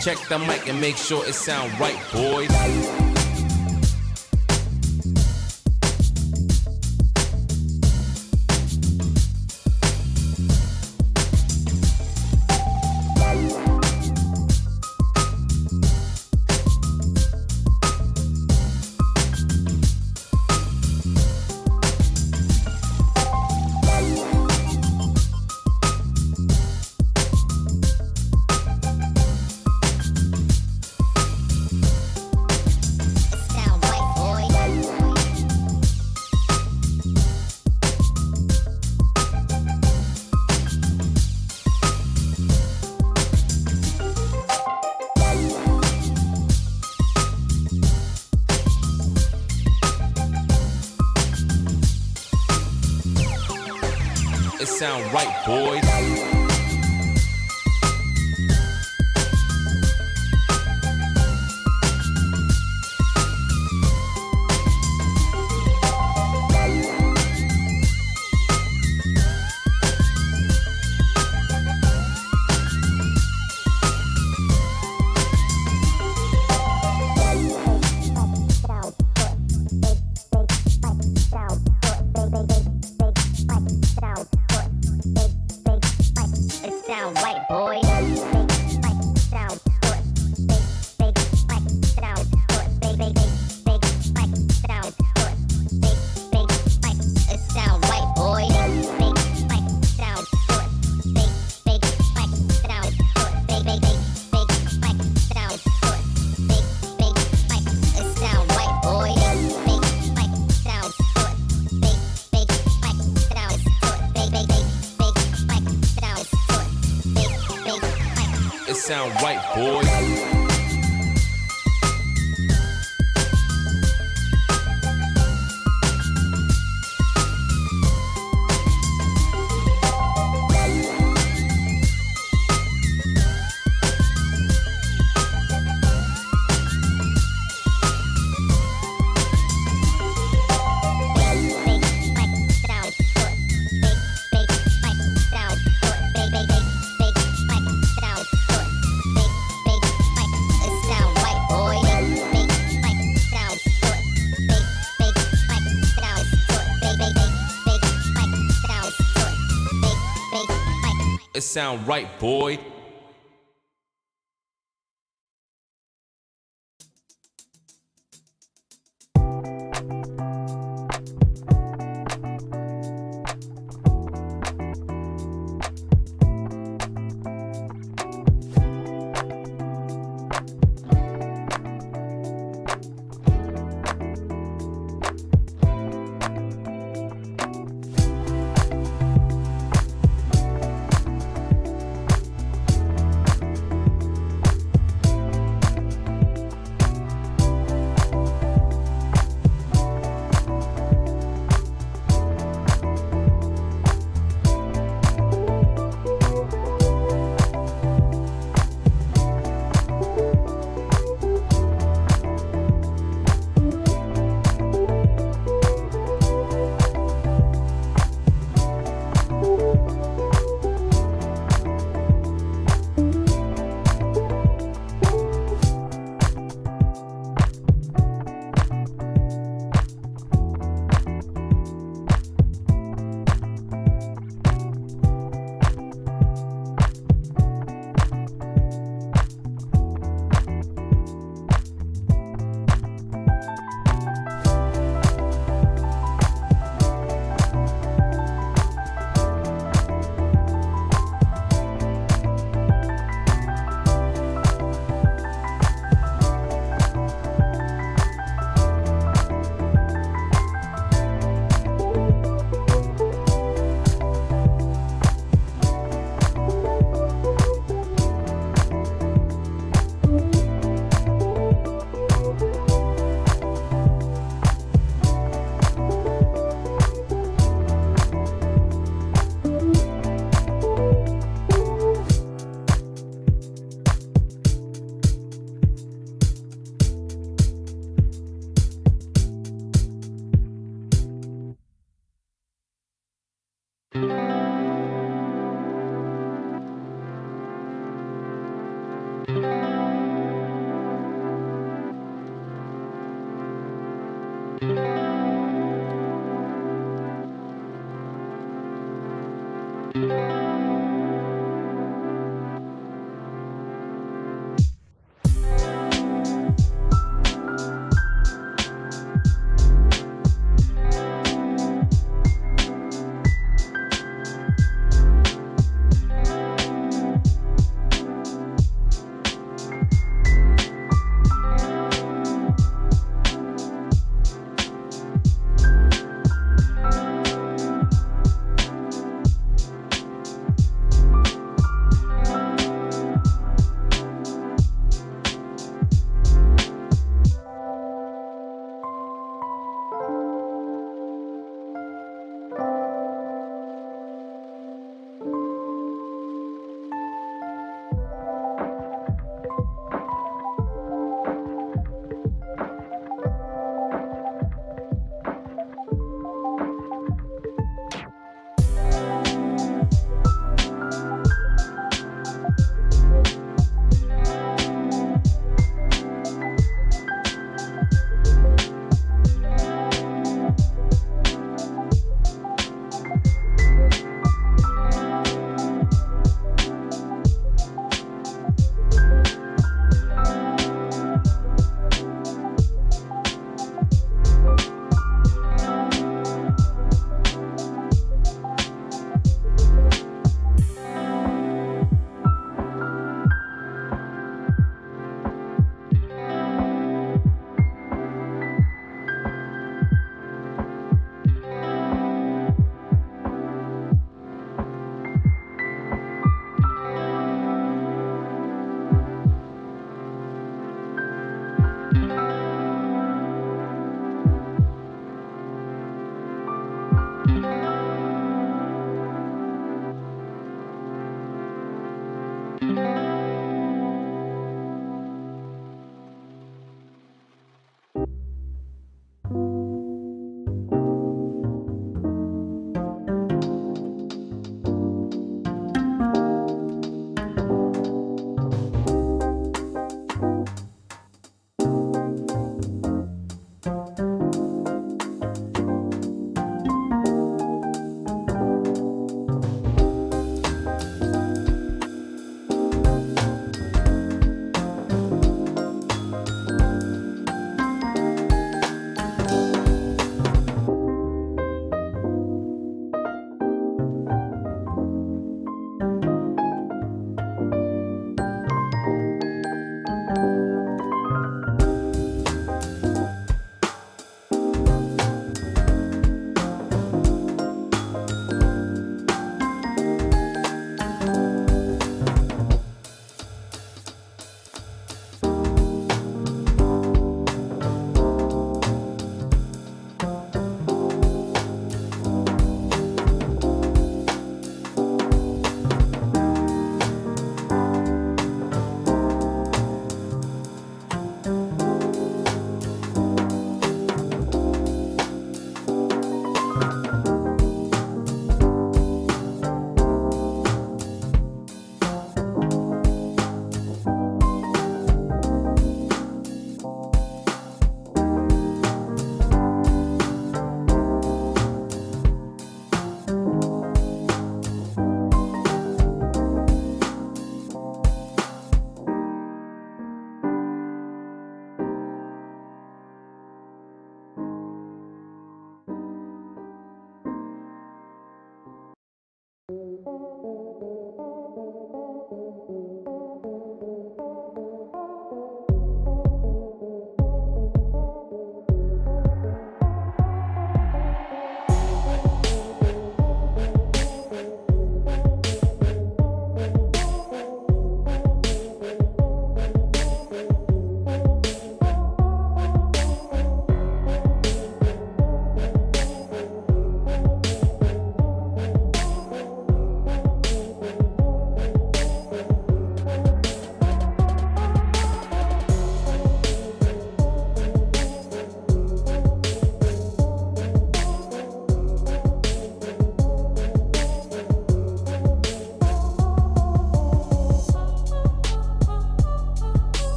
Check the mic and make sure it sound right, boys. It sound right, boys. It sound right, boys. It sound right, boy.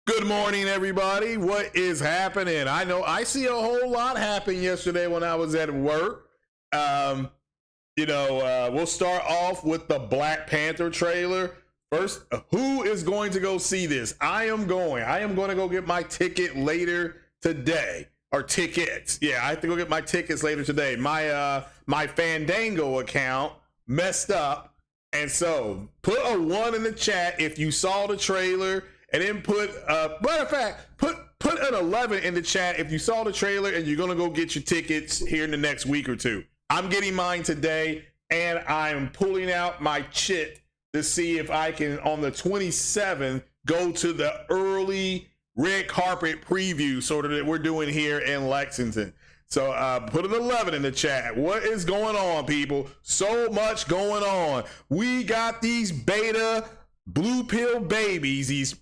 Good morning, everybody. What is happening? I know I see a whole lot happen yesterday when I was at work. We'll start off with the Black Panther trailer. First, who is going to go see this? I am going to go get my ticket later today. Or tickets. Yeah, I have to go get my tickets later today. My Fandango account messed up. And so put a 1 in the chat if you saw the trailer. And then put an 11 in the chat if you saw the trailer and you're gonna go get your tickets here in the next week or two. I'm getting mine today, and I'm pulling out my chit to see if I can, on the 27th, go to the early red carpet preview sort of that we're doing here in Lexington. So put an 11 in the chat. What is going on, people? So much going on. We got these beta blue pill babies, these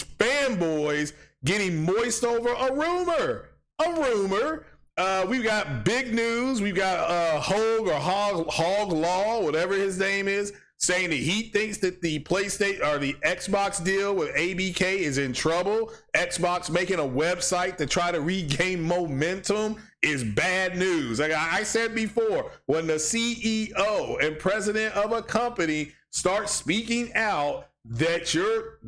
fanboys getting moist over a rumor. We've got big news. We've got Hog Law, whatever his name is, saying that he thinks that the PlayStation or the Xbox deal with ABK is in trouble. Xbox making a website to try to regain momentum is bad news. Like I said before, when the CEO and president of a company starts speaking out, that you're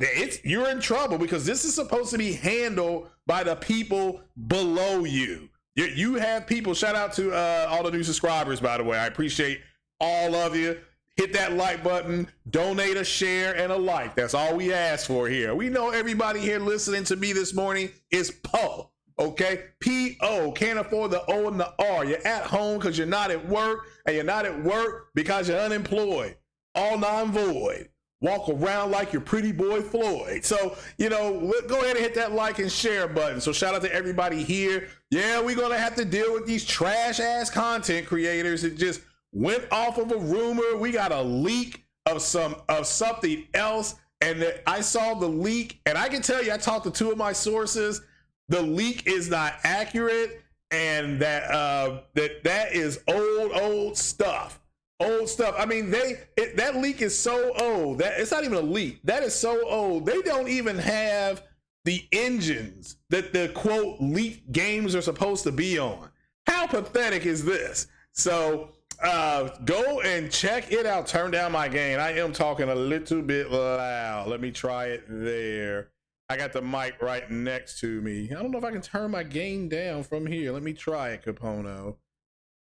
in trouble, because this is supposed to be handled by the people below you. You have people. Shout out to all the new subscribers, by the way. I appreciate all of you. Hit that like button, donate a share and a like. That's all we ask for here. We know everybody here listening to me this morning is PO. Okay, P-O, can't afford the O and the R. You're at home because you're not at work, and you're not at work because you're unemployed. All non-void. Walk around like your pretty boy Floyd. So, go ahead and hit that like and share button. So shout out to everybody here. Yeah, we're going to have to deal with these trash ass content creators that just went off of a rumor. We got a leak of something else. And I saw the leak, and I can tell you, I talked to 2 of my sources. The leak is not accurate, and that is old stuff. Old stuff. I mean, that leak is so old that it's not even a leak. That is so old. They don't even have the engines that the quote leaked games are supposed to be on. How pathetic is this? So go and check it out. Turn down my gain. I am talking a little bit loud. Let me try it there. I got the mic right next to me. I don't know if I can turn my gain down from here. Let me try it, Capono.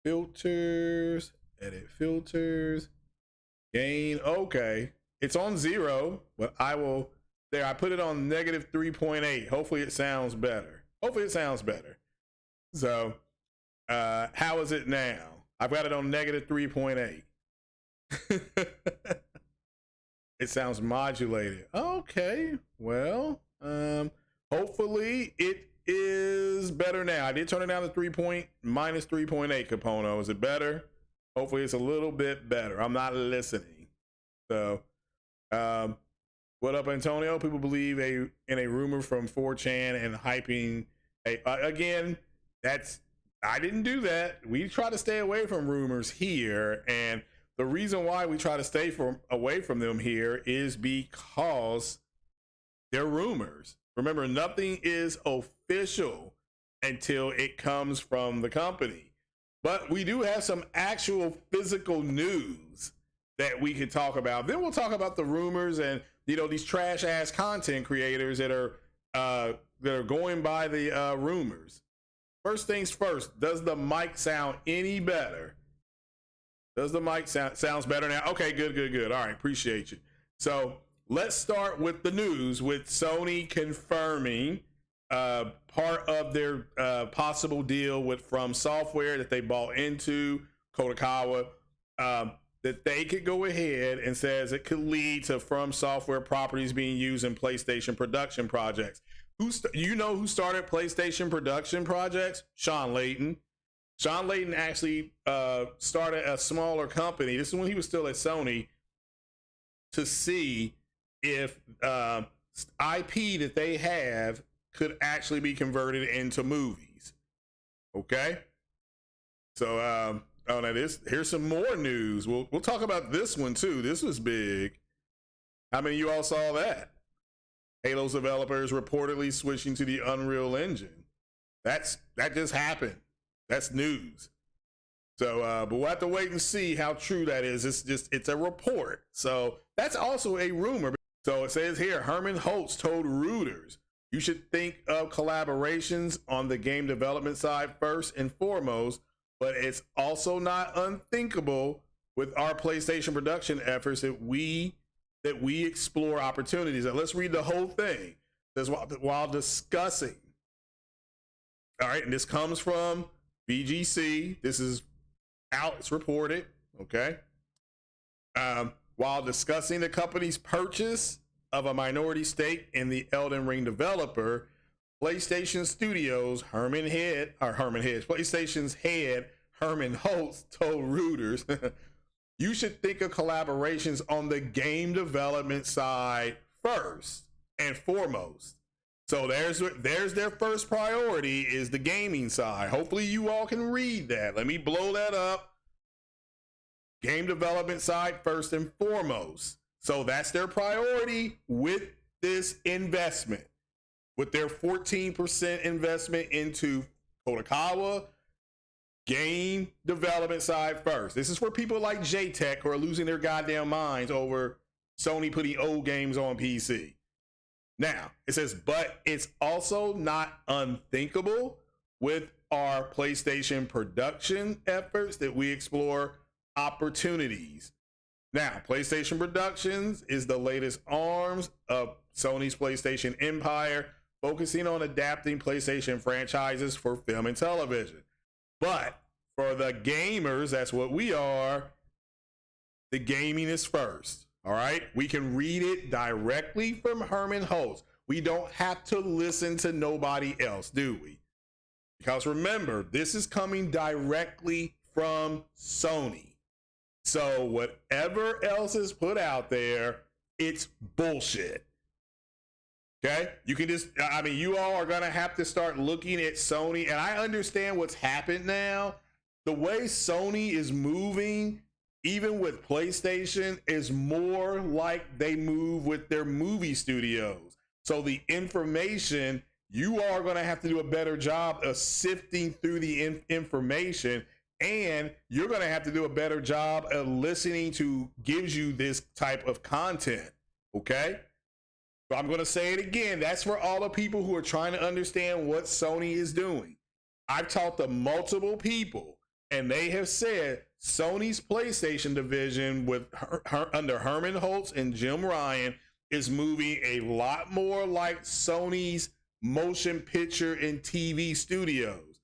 Filters. Edit filters, gain. Okay, it's on 0, but I put it on -3.8. Hopefully it sounds better. So how is it now? I've got it on -3.8. It sounds modulated. Okay, well, hopefully it is better now. I did turn it down to -3.8, Capono. Is it better? Hopefully it's a little bit better. I'm not listening. So, what up, Antonio? People believe in a rumor from 4chan and hyping. Again, that's I didn't do that. We try to stay away from rumors here, and the reason why we try to stay away from them here is because they're rumors. Remember, nothing is official until it comes from the company. But we do have some actual physical news that we could talk about. Then we'll talk about the rumors and, you know, these trash ass content creators that are going by the rumors. First things first, does the mic sound any better? Does the mic sounds better now? Okay, good. All right, appreciate you. So let's start with the news, with Sony confirming part of their possible deal with From Software that they bought into Kodakawa, that they could go ahead and says it could lead to From Software properties being used in PlayStation production projects. You know who started PlayStation production projects? Sean Layton. Sean Layton actually started a smaller company. This is when he was still at Sony, to see if IP that they have could actually be converted into movies. Okay. So here's some more news. We'll talk about this one too. This was big. How many of you all saw that? Halo's developers reportedly switching to the Unreal Engine. That just happened. That's news. So, but we'll have to wait and see how true that is. It's a report. So that's also a rumor. So it says here, Herman Holtz told Reuters, you should think of collaborations on the game development side first and foremost, but it's also not unthinkable with our PlayStation production efforts that we explore opportunities. And let's read the whole thing. It says, while discussing, all right, and this comes from BGC. This is out, it's reported, okay? While discussing the company's purchase of a minority stake in the Elden Ring developer, PlayStation Studios PlayStation's head Herman Holtz told Reuters, you should think of collaborations on the game development side first and foremost. So there's their first priority, is the gaming side. Hopefully you all can read that. Let me blow that up. Game development side first and foremost. So that's their priority with this investment, with their 14% investment into Kodakawa. Game development side first. This is for people like J-Tech who are losing their goddamn minds over Sony putting old games on PC. Now, it says, but it's also not unthinkable with our PlayStation production efforts that we explore opportunities. Now, PlayStation Productions is the latest arms of Sony's PlayStation empire, focusing on adapting PlayStation franchises for film and television. But for the gamers, that's what we are, the gaming is first. All right, we can read it directly from Herman Holtz. We don't have to listen to nobody else, do we? Because remember, this is coming directly from Sony. So whatever else is put out there, it's bullshit. Okay, you can just, I mean, you all are going to have to start looking at Sony. And I understand what's happened now. The way Sony is moving, even with PlayStation, is more like they move with their movie studios. So the information, you are going to have to do a better job of sifting through the information, and you're going to have to do a better job of listening to gives you this type of content. Okay. So I'm going to say it again. That's for all the people who are trying to understand what Sony is doing. I've talked to multiple people, and they have said Sony's PlayStation division with under Herman Holtz and Jim Ryan is moving a lot more like Sony's motion picture and TV studios.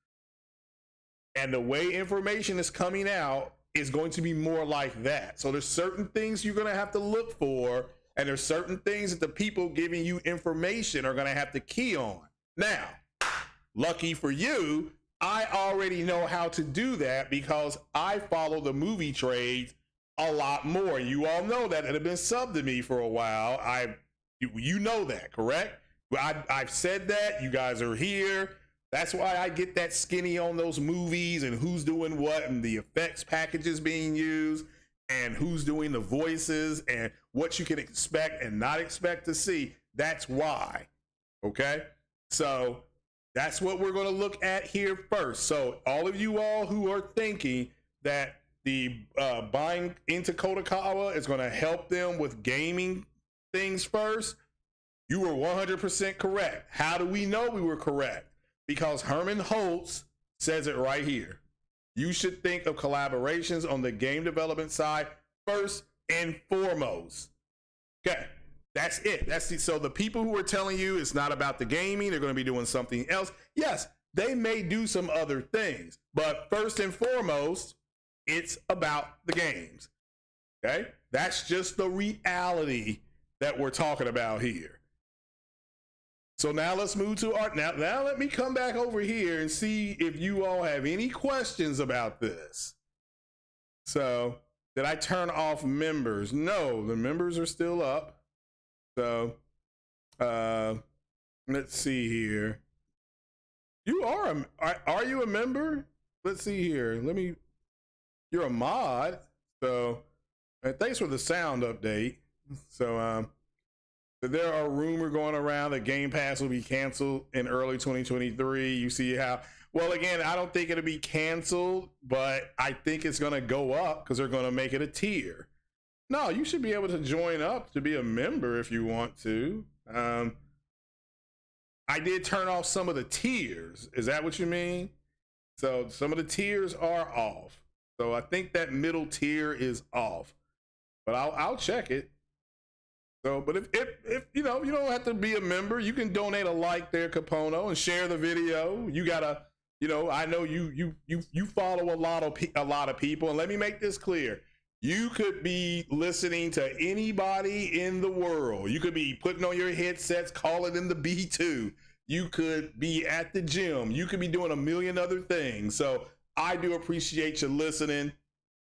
And the way information is coming out is going to be more like that. So there's certain things you're going to have to look for, and there's certain things that the people giving you information are going to have to key on. Now, lucky for you, I already know how to do that because I follow the movie trades a lot more. You all know that. It had been subbed to me for a while. You know that, correct? I've said that. You guys are here. That's why I get that skinny on those movies and who's doing what and the effects packages being used and who's doing the voices and what you can expect and not expect to see. That's why. Okay. So that's what we're going to look at here first. So all of you all who are thinking that the buying into Kodakawa is going to help them with gaming things first, you were 100% correct. How do we know we were correct? Because Herman Holtz says it right here. You should think of collaborations on the game development side first and foremost. Okay, that's it. So the people who are telling you it's not about the gaming, they're going to be doing something else. Yes, they may do some other things, but first and foremost, it's about the games. Okay, that's just the reality that we're talking about here. So now let's move to our, now let me come back over here and see if you all have any questions about this. So did I turn off members? No, the members are still up. So let's see here. You are you a member? Let's see here. You're a mod. So thanks for the sound update. So there are rumors going around that Game Pass will be canceled in early 2023. You see how, well, again, I don't think it'll be canceled, but I think it's going to go up because they're going to make it a tier. No, you should be able to join up to be a member if you want to. I did turn off some of the tiers. Is that what you mean? So some of the tiers are off. So I think that middle tier is off, but I'll check it. So, but if you know, you don't have to be a member. You can donate a like there, Capono, and share the video. You gotta, you know, I know you follow a lot of people, and let me make this clear. You could be listening to anybody in the world. You could be putting on your headsets, calling in the B2. You could be at the gym. You could be doing a million other things. So I do appreciate you listening.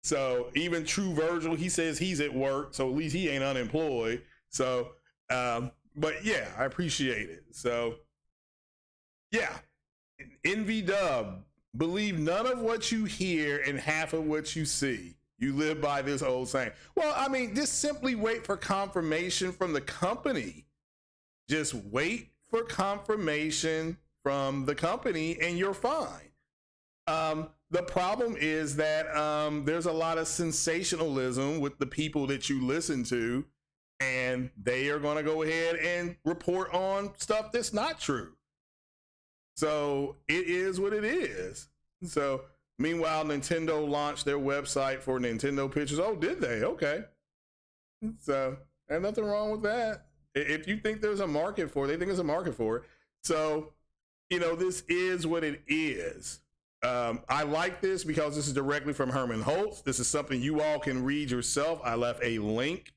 So even True Virgil, he says he's at work, so at least he ain't unemployed. So, but yeah, I appreciate it. So yeah, NV believe none of what you hear and half of what you see. You live by this old saying. Well, I mean, just simply wait for confirmation from the company. Just wait for confirmation from the company and you're fine. The problem is that there's a lot of sensationalism with the people that you listen to, and they are going to go ahead and report on stuff that's not true. So it is what it is. So meanwhile, Nintendo launched their website for Nintendo Pictures. Oh, did they? Okay. So there's nothing wrong with that. If you think there's a market for it, they think there's a market for it. So, you know, this is what it is. I like this because this is directly from Herman Holtz. This is something you all can read yourself. I left a link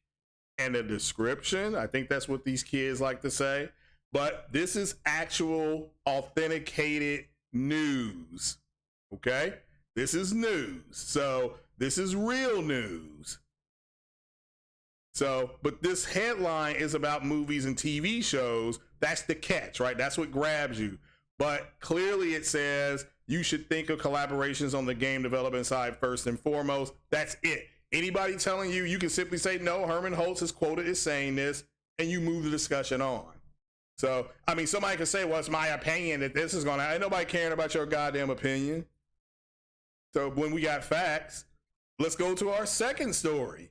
and a description. I think that's what these kids like to say. But this is actual authenticated news. Okay? This is news. So this is real news. So, but this headline is about movies and TV shows. That's the catch, right? That's what grabs you. But clearly it says you should think of collaborations on the game development side first and foremost. That's it. Anybody telling you, you can simply say, no, Herman Holtz is quoted as saying this, and you move the discussion on. So, I mean, somebody can say, well, it's my opinion that this is going to, ain't nobody caring about your goddamn opinion. So when we got facts, let's go to our second story.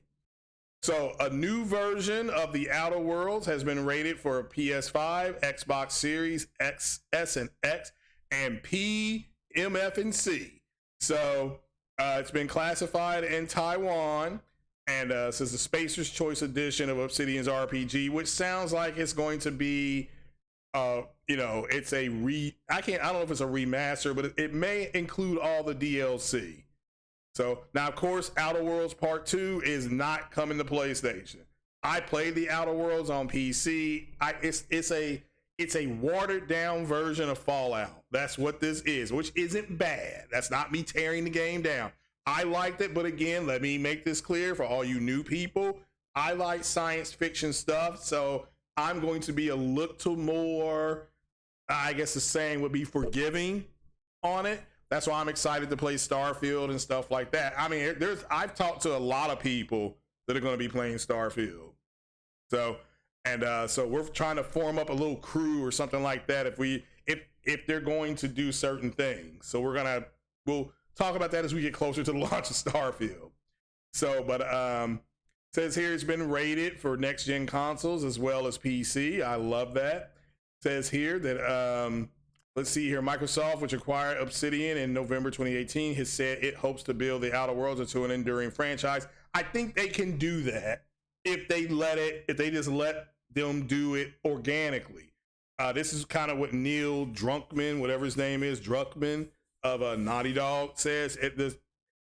So a new version of The Outer Worlds has been rated for PS5, Xbox Series X, S and X, and P, M, F, and C. So it's been classified in Taiwan, and says the Spacer's Choice Edition of Obsidian's RPG, which sounds like it's going to be, you know, it's a I don't know if it's a remaster, but it may include all the DLC. So now, of course, Outer Worlds Part 2 is not coming to PlayStation. I played the Outer Worlds on PC. It's a watered down version of Fallout. That's what this is, which isn't bad. That's not me tearing the game down. I liked it, but again, let me make this clear for all you new people. I like science fiction stuff, so I'm going to be a little more I guess the saying would be forgiving on it. That's why I'm excited to play Starfield and stuff like that. I mean, I've talked to a lot of people that are going to be playing Starfield. So we're trying to form up a little crew or something like that if they're going to do certain things. So we'll talk about that as we get closer to the launch of Starfield. So, but says here it's been rated for next gen consoles as well as PC. I love that. Says here that let's see here, Microsoft, which acquired Obsidian in November 2018, has said it hopes to build the Outer Worlds into an enduring franchise. I think they can do that if they just let them do it organically. This is kind of what Neil Druckmann, whatever his name is, Druckmann of Naughty Dog says.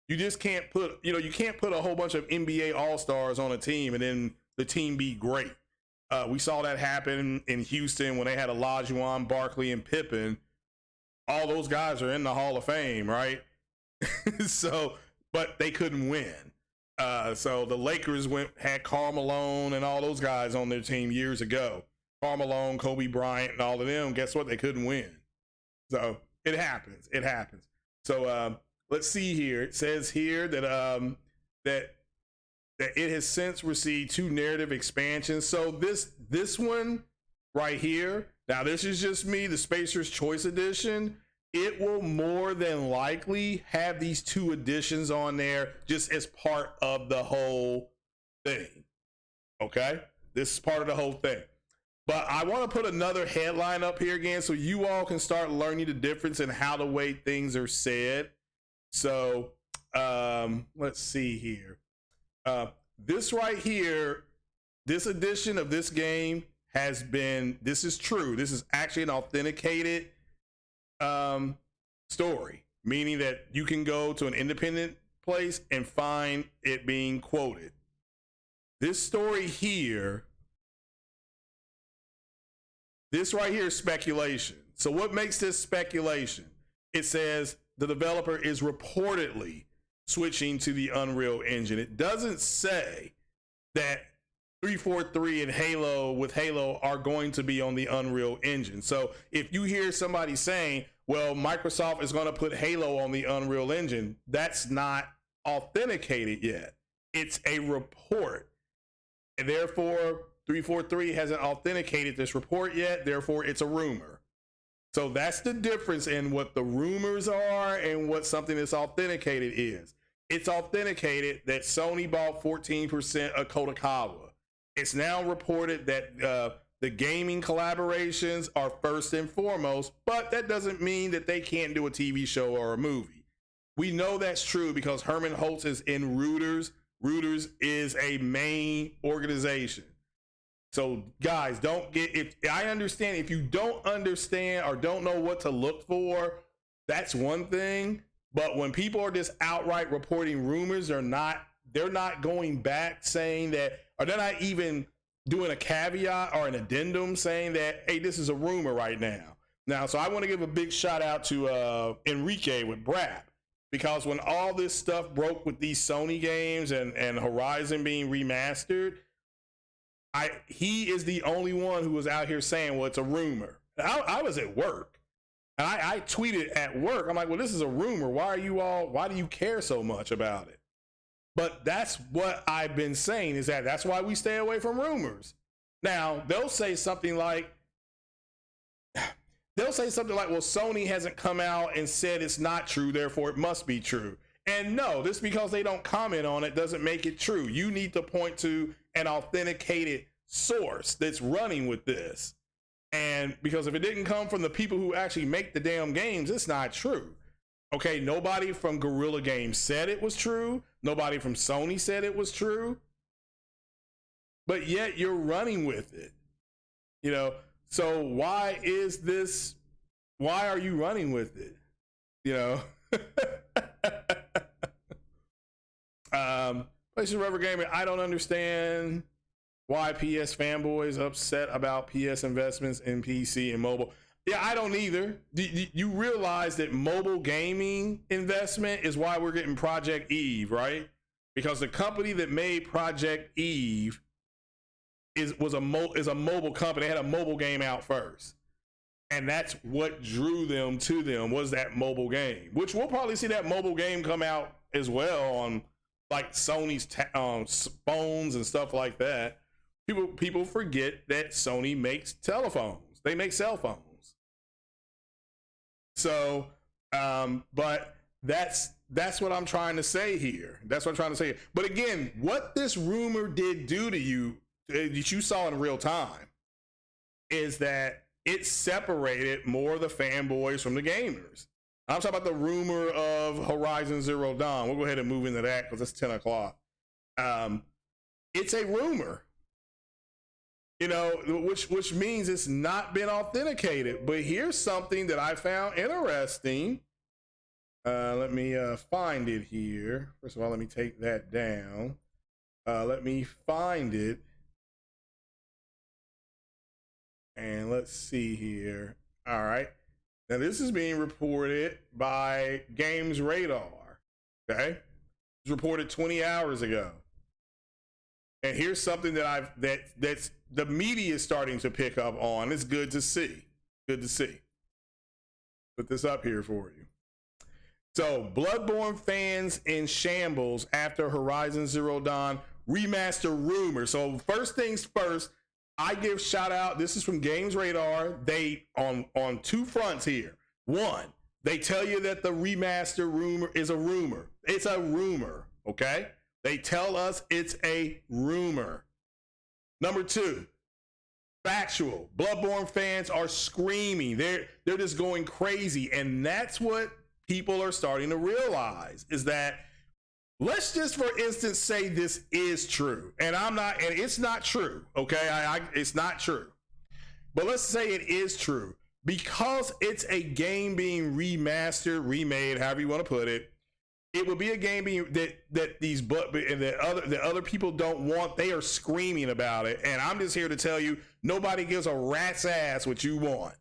You just can't put, you can't put a whole bunch of NBA All-Stars on a team and then the team be great. We saw that happen in Houston when they had Olajuwon, Barkley, and Pippen. All those guys are in the Hall of Fame, right? But they couldn't win. So the Lakers had Karl Malone and all those guys on their team years ago. Karl Malone, Kobe Bryant, and all of them. Guess what? They couldn't win. So it happens. It happens. So let's see here. It says here that that it has since received 2 narrative expansions. So this one right here, now this is just me, the Spacer's Choice Edition. It will more than likely have these 2 editions on there just as part of the whole thing. Okay? This is part of the whole thing. But I want to put another headline up here again so you all can start learning the difference in how the way things are said. So let's see here. This right here, this edition of this game has been, this is true. This is actually an authenticated story, meaning that you can go to an independent place and find it being quoted. This story here, this right here is speculation. So what makes this speculation? It says the developer is reportedly switching to the Unreal Engine. It doesn't say that 343 and Halo are going to be on the Unreal Engine. So if you hear somebody saying, well, Microsoft is going to put Halo on the Unreal Engine, that's not authenticated yet. It's a report. And therefore, 343 hasn't authenticated this report yet. Therefore, it's a rumor. So that's the difference in what the rumors are and what something that's authenticated is. It's authenticated that Sony bought 14% of Kodakawa. It's now reported that the gaming collaborations are first and foremost, but that doesn't mean that they can't do a TV show or a movie. We know that's true because Herman Holtz is in Reuters. Reuters is a main organization. So guys, I understand if you don't understand or don't know what to look for, that's one thing. But when people are just outright reporting rumors, they're not going back saying that, or they're not even doing a caveat or an addendum saying that, hey, this is a rumor right now. Now, so I want to give a big shout out to Enrique with Brap, because when all this stuff broke with these Sony games and Horizon being remastered, he is the only one who was out here saying, well, it's a rumor. I was at work. And I tweeted at work. I'm like, well, this is a rumor. Why do you care so much about it? But that's what I've been saying, is that's why we stay away from rumors. Now, they'll say something like, well, Sony hasn't come out and said it's not true, therefore it must be true. And no, just because they don't comment on it doesn't make it true. You need to point to an authenticated source that's running with this. And because if it didn't come from the people who actually make the damn games, it's not true. Okay, nobody from Guerrilla Games said it was true. Nobody from Sony said it was true. But yet you're running with it. So why are you running with it? PlayStation Rubber Gaming, I don't understand why PS fanboys upset about PS investments in PC and mobile. Yeah, I don't either. You realize that mobile gaming investment is why we're getting Project Eve, right? Because the company that made Project Eve is a mobile company. They had a mobile game out first. And that's what drew them to them, was that mobile game, which we'll probably see that mobile game come out as well on like Sony's phones and stuff like that. People forget that Sony makes telephones. They make cell phones. So, but that's what I'm trying to say here. That's what I'm trying to say. But again, what this rumor did do to you, that you saw in real time, is that it separated more of the fanboys from the gamers. I'm talking about the rumor of Horizon Zero Dawn. We'll go ahead and move into that because it's 10 o'clock. It's a rumor, you know, which means it's not been authenticated. But here's something that I found interesting. Let me find it here. First of all, let me take that down. Let me find it. And let's see here. All right. Now this is being reported by Games Radar. Okay. It was reported 20 hours ago. And here's something that that's the media is starting to pick up on. It's good to see. Good to see. Put this up here for you. So, Bloodborne fans in shambles after Horizon Zero Dawn remaster rumor. So, first things first, I give shout out. This is from Games Radar. They on two fronts here. One, they tell you that the remaster rumor is a rumor. It's a rumor, okay? They tell us it's a rumor. Number two, factual. Bloodborne fans are screaming. They're just going crazy, and that's what people are starting to realize, is that, let's just for instance say this is true, and it's not true, okay? It's not true, but let's say it is true, because it's a game being remastered, remade, however you want to put it. It would be a game being that these the other people don't want. They are screaming about it, and I'm just here to tell you, nobody gives a rat's ass what you want,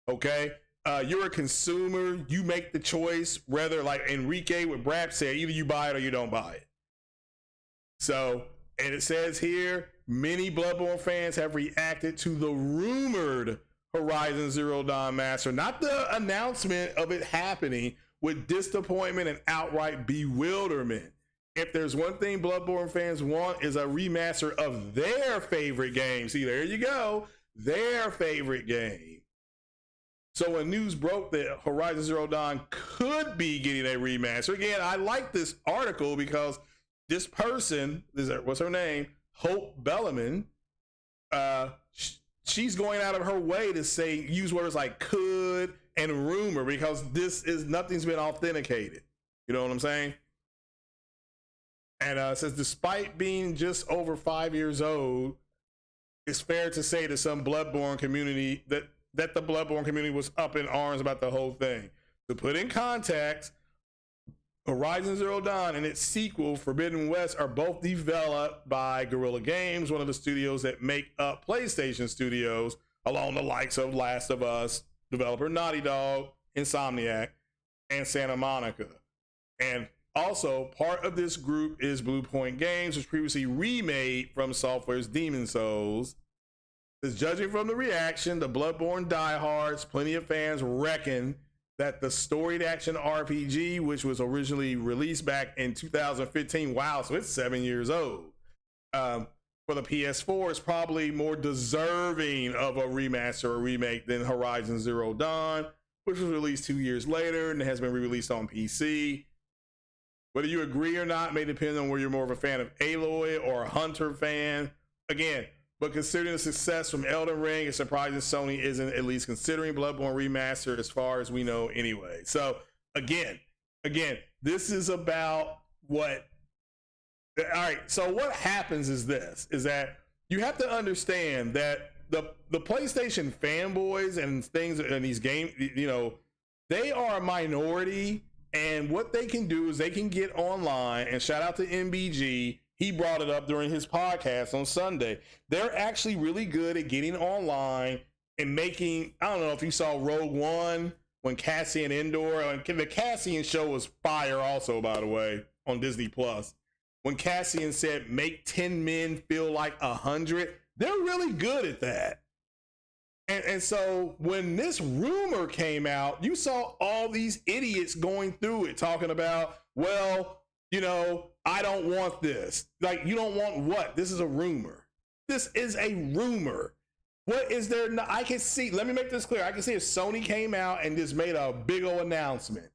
okay? You're a consumer. You make the choice, whether, like Enrique with Brap said, either you buy it or you don't buy it. So, and it says here, many Bloodborne fans have reacted to the rumored Horizon Zero Dawn master, not the announcement of it happening, with disappointment and outright bewilderment. If there's one thing Bloodborne fans want, is a remaster of their favorite game. See, there you go, their favorite game. So when news broke that Horizon Zero Dawn could be getting a remaster, again, I like this article because this person, what's her name? Hope Bellarmine, she's going out of her way to say, use words like could and rumor, because nothing's been authenticated. You know what I'm saying? And it says, despite being just over 5 years old, it's fair to say to some Bloodborne community that the Bloodborne community was up in arms about the whole thing. To put in context, Horizon Zero Dawn and its sequel, Forbidden West, are both developed by Guerrilla Games, one of the studios that make up PlayStation Studios, along the likes of Last of Us, developer Naughty Dog, Insomniac, and Santa Monica. And also, part of this group is Blue Point Games, which previously remade From Software's Demon Souls. Is judging from the reaction, the Bloodborne diehards, plenty of fans reckon that the storied action RPG, which was originally released back in 2015, wow, so it's 7 years old, for the PS4, is probably more deserving of a remaster or remake than Horizon Zero Dawn, which was released 2 years later and has been re-released on PC. Whether you agree or not may depend on whether you're more of a fan of Aloy or a Hunter fan. Again, but considering the success from Elden Ring, it's surprising Sony isn't at least considering Bloodborne remaster, as far as we know anyway. So again, this is about what. All right. So what happens is that you have to understand that the PlayStation fanboys and things in these games, you know, they are a minority, and what they can do is they can get online, and shout out to MBG. He brought it up during his podcast on Sunday. They're actually really good at getting online and making, I don't know if you saw Rogue One when Cassian Andor, and the Cassian show was fire also, by the way, on Disney Plus. When Cassian said, make 10 men feel like 100, they're really good at that. And so when this rumor came out, you saw all these idiots going through it talking about, well, you know, I don't want this. Like, you don't want what? This is a rumor. This is a rumor. What is there? I can see, let me make this clear. I can see if Sony came out and just made a big old announcement,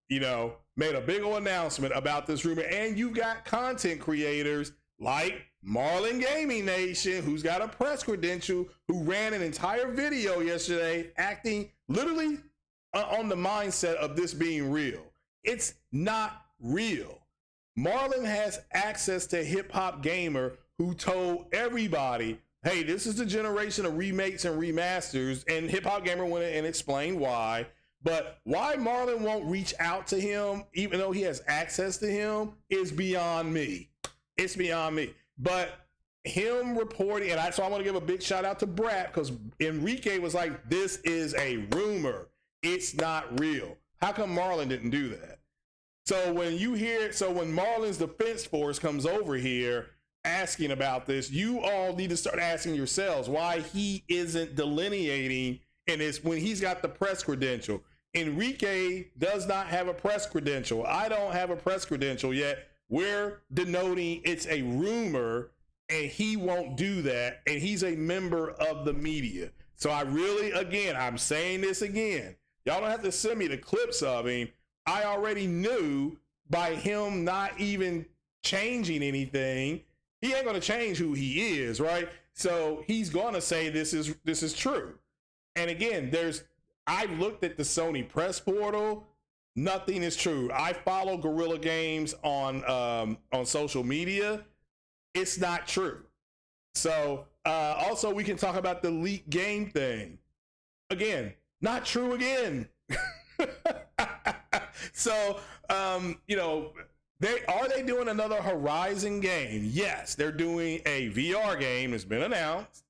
you know, made a big old announcement about this rumor. And you got content creators like Marlon Gaming Nation, who's got a press credential, who ran an entire video yesterday acting literally on the mindset of this being real. It's not real. Marlon has access to Hip Hop Gamer, who told everybody, hey, this is the generation of remakes and remasters, and Hip Hop Gamer went in and explained why. But why Marlon won't reach out to him, even though he has access to him, is beyond me. It's beyond me. But him reporting, and so I want to give a big shout out to Brat, because Enrique was like, this is a rumor. It's not real. How come Marlon didn't do that? So when you hear, so when Marlon's defense force comes over here asking about this, you all need to start asking yourselves why he isn't delineating in this when he's got the press credential. Enrique does not have a press credential. I don't have a press credential yet. We're denoting it's a rumor, and he won't do that. And he's a member of the media. So I really, again, I'm saying this again. Y'all don't have to send me the clips of him. I already knew by him not even changing anything, he ain't going to change who he is, right? So he's going to say this is true. And again, I looked at the Sony press portal. Nothing is true. I follow Guerrilla Games on social media. It's not true. So also we can talk about the leaked game thing. Again, not true again. So you know, are they doing another Horizon game? Yes, they're doing a VR game that's been announced.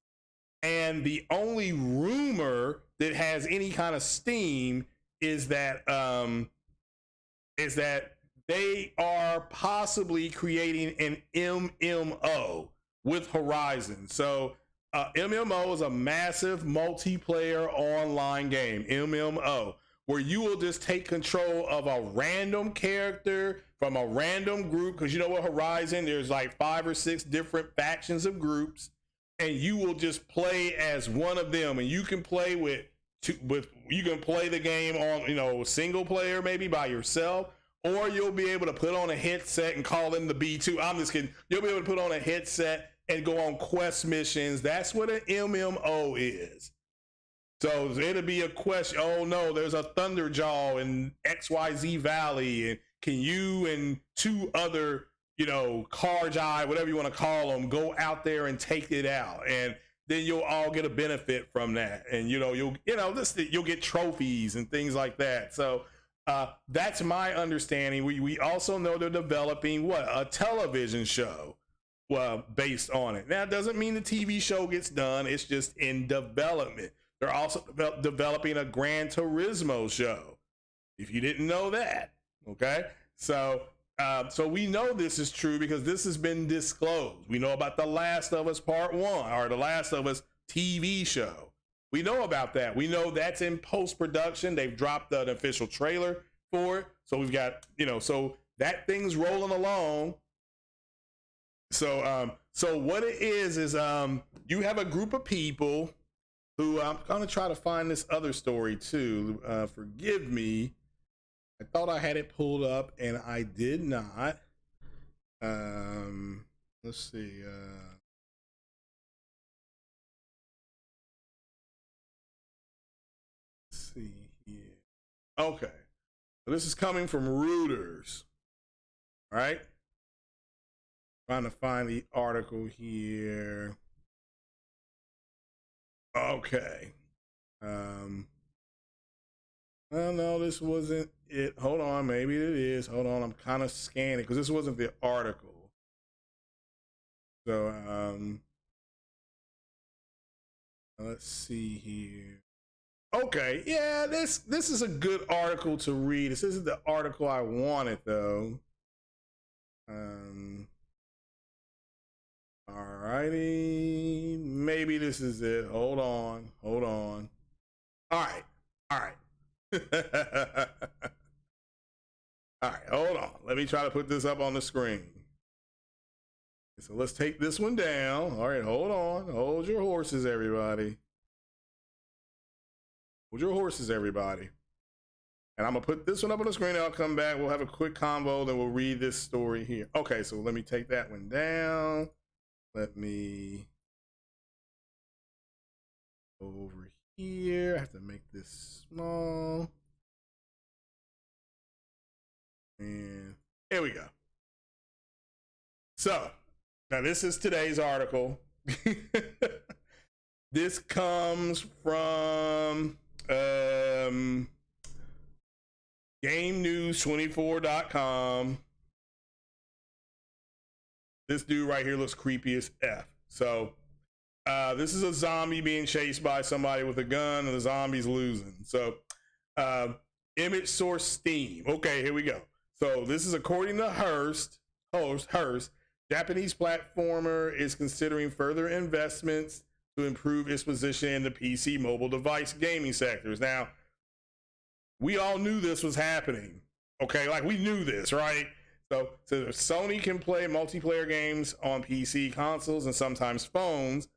And the only rumor that has any kind of steam is that they are possibly creating an MMO with Horizon. So MMO is a massive multiplayer online game, MMO, where you will just take control of a random character from a random group. Because you know what, Horizon, there's like 5 or 6 different factions of groups, and you will just play as one of them. And you can play you can play the game on, you know, single player, maybe by yourself, or you'll be able to put on a headset and call in the B2. I'm just kidding. You'll be able to put on a headset and go on quest missions. That's what an MMO is. So it'll be a question. Oh no, there's a Thunderjaw in XYZ Valley, and can you and 2 other, you know, Carjai, whatever you want to call them, go out there and take it out, and then you'll all get a benefit from that, and you'll get trophies and things like that. So that's my understanding. We also know they're developing a television show based on it. Now, it doesn't mean the TV show gets done. It's just in development. They're also developing a Gran Turismo show, if you didn't know that. Okay, so we know this is true because this has been disclosed. We know about The Last of Us Part 1, or The Last of Us TV show. We know about that. We know that's in post-production. They've dropped an official trailer for it. So we've got, so that thing's rolling along. So what it is you have a group of people who, I'm gonna try to find this other story too. Forgive me. I thought I had it pulled up and I did not. Let's see. Let's see here. Okay. So this is coming from Reuters. All right. Trying to find the article here. Okay. Well, no, this wasn't it. Hold on, maybe it is. Hold on, I'm kind of scanning because this wasn't the article. So, let's see here. Okay, yeah, this is a good article to read. This isn't the article I wanted though. Alrighty, maybe this is it. Hold on. All right. All right, hold on. Let me try to put this up on the screen. So let's take this one down. All right, hold on. Hold your horses, everybody. Hold your horses, everybody. And I'm gonna put this one up on the screen. I'll come back. We'll have a quick convo, then we'll read this story here. Okay, so let me take that one down. Let me over here. I have to make this small. And here we go. So now this is today's article. This comes from GameNews24.com. This dude right here looks creepy as F. So this is a zombie being chased by somebody with a gun, and the zombie's losing. So image source Steam. Okay, here we go. So this is according to Hearst. Japanese platformer is considering further investments to improve its position in the PC mobile device gaming sectors. Now, we all knew this was happening. Okay, like we knew this, right? So Sony can play multiplayer games on PC consoles and sometimes phones.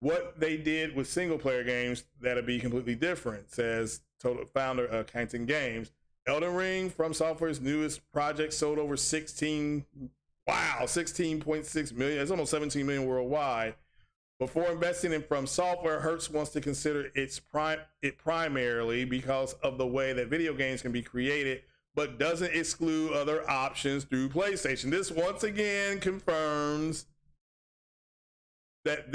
What they did with single player games, that'll be completely different, says total founder of Canton Games. Elden Ring, From Software's newest project, sold over 16.6 million. It's almost 17 million worldwide. Before investing in From Software, Hertz wants to consider it primarily because of the way that video games can be created, but doesn't exclude other options through PlayStation. This once again confirms that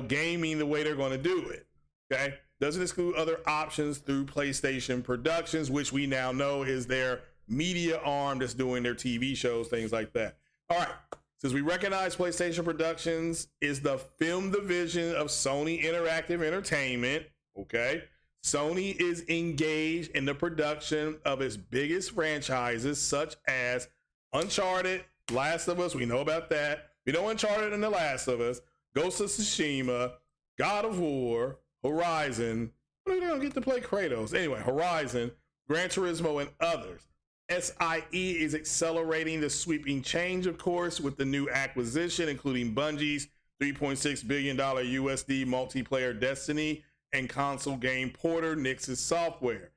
gaming the way they're going to do it. Okay, doesn't exclude other options through PlayStation Productions, which we now know is their media arm that's doing their TV shows, things like that. All right. Since we recognize PlayStation Productions is the film division of Sony Interactive Entertainment, okay? Sony is engaged in the production of its biggest franchises, such as Uncharted, Last of Us, we know about that. We know Uncharted and The Last of Us, Ghost of Tsushima, God of War, Horizon. When are they gonna get to play Kratos? Anyway, Horizon, Gran Turismo, and others. SIE is accelerating the sweeping change, of course, with the new acquisition, including Bungie's $3.6 billion USD multiplayer Destiny and console game porter Nix's Software.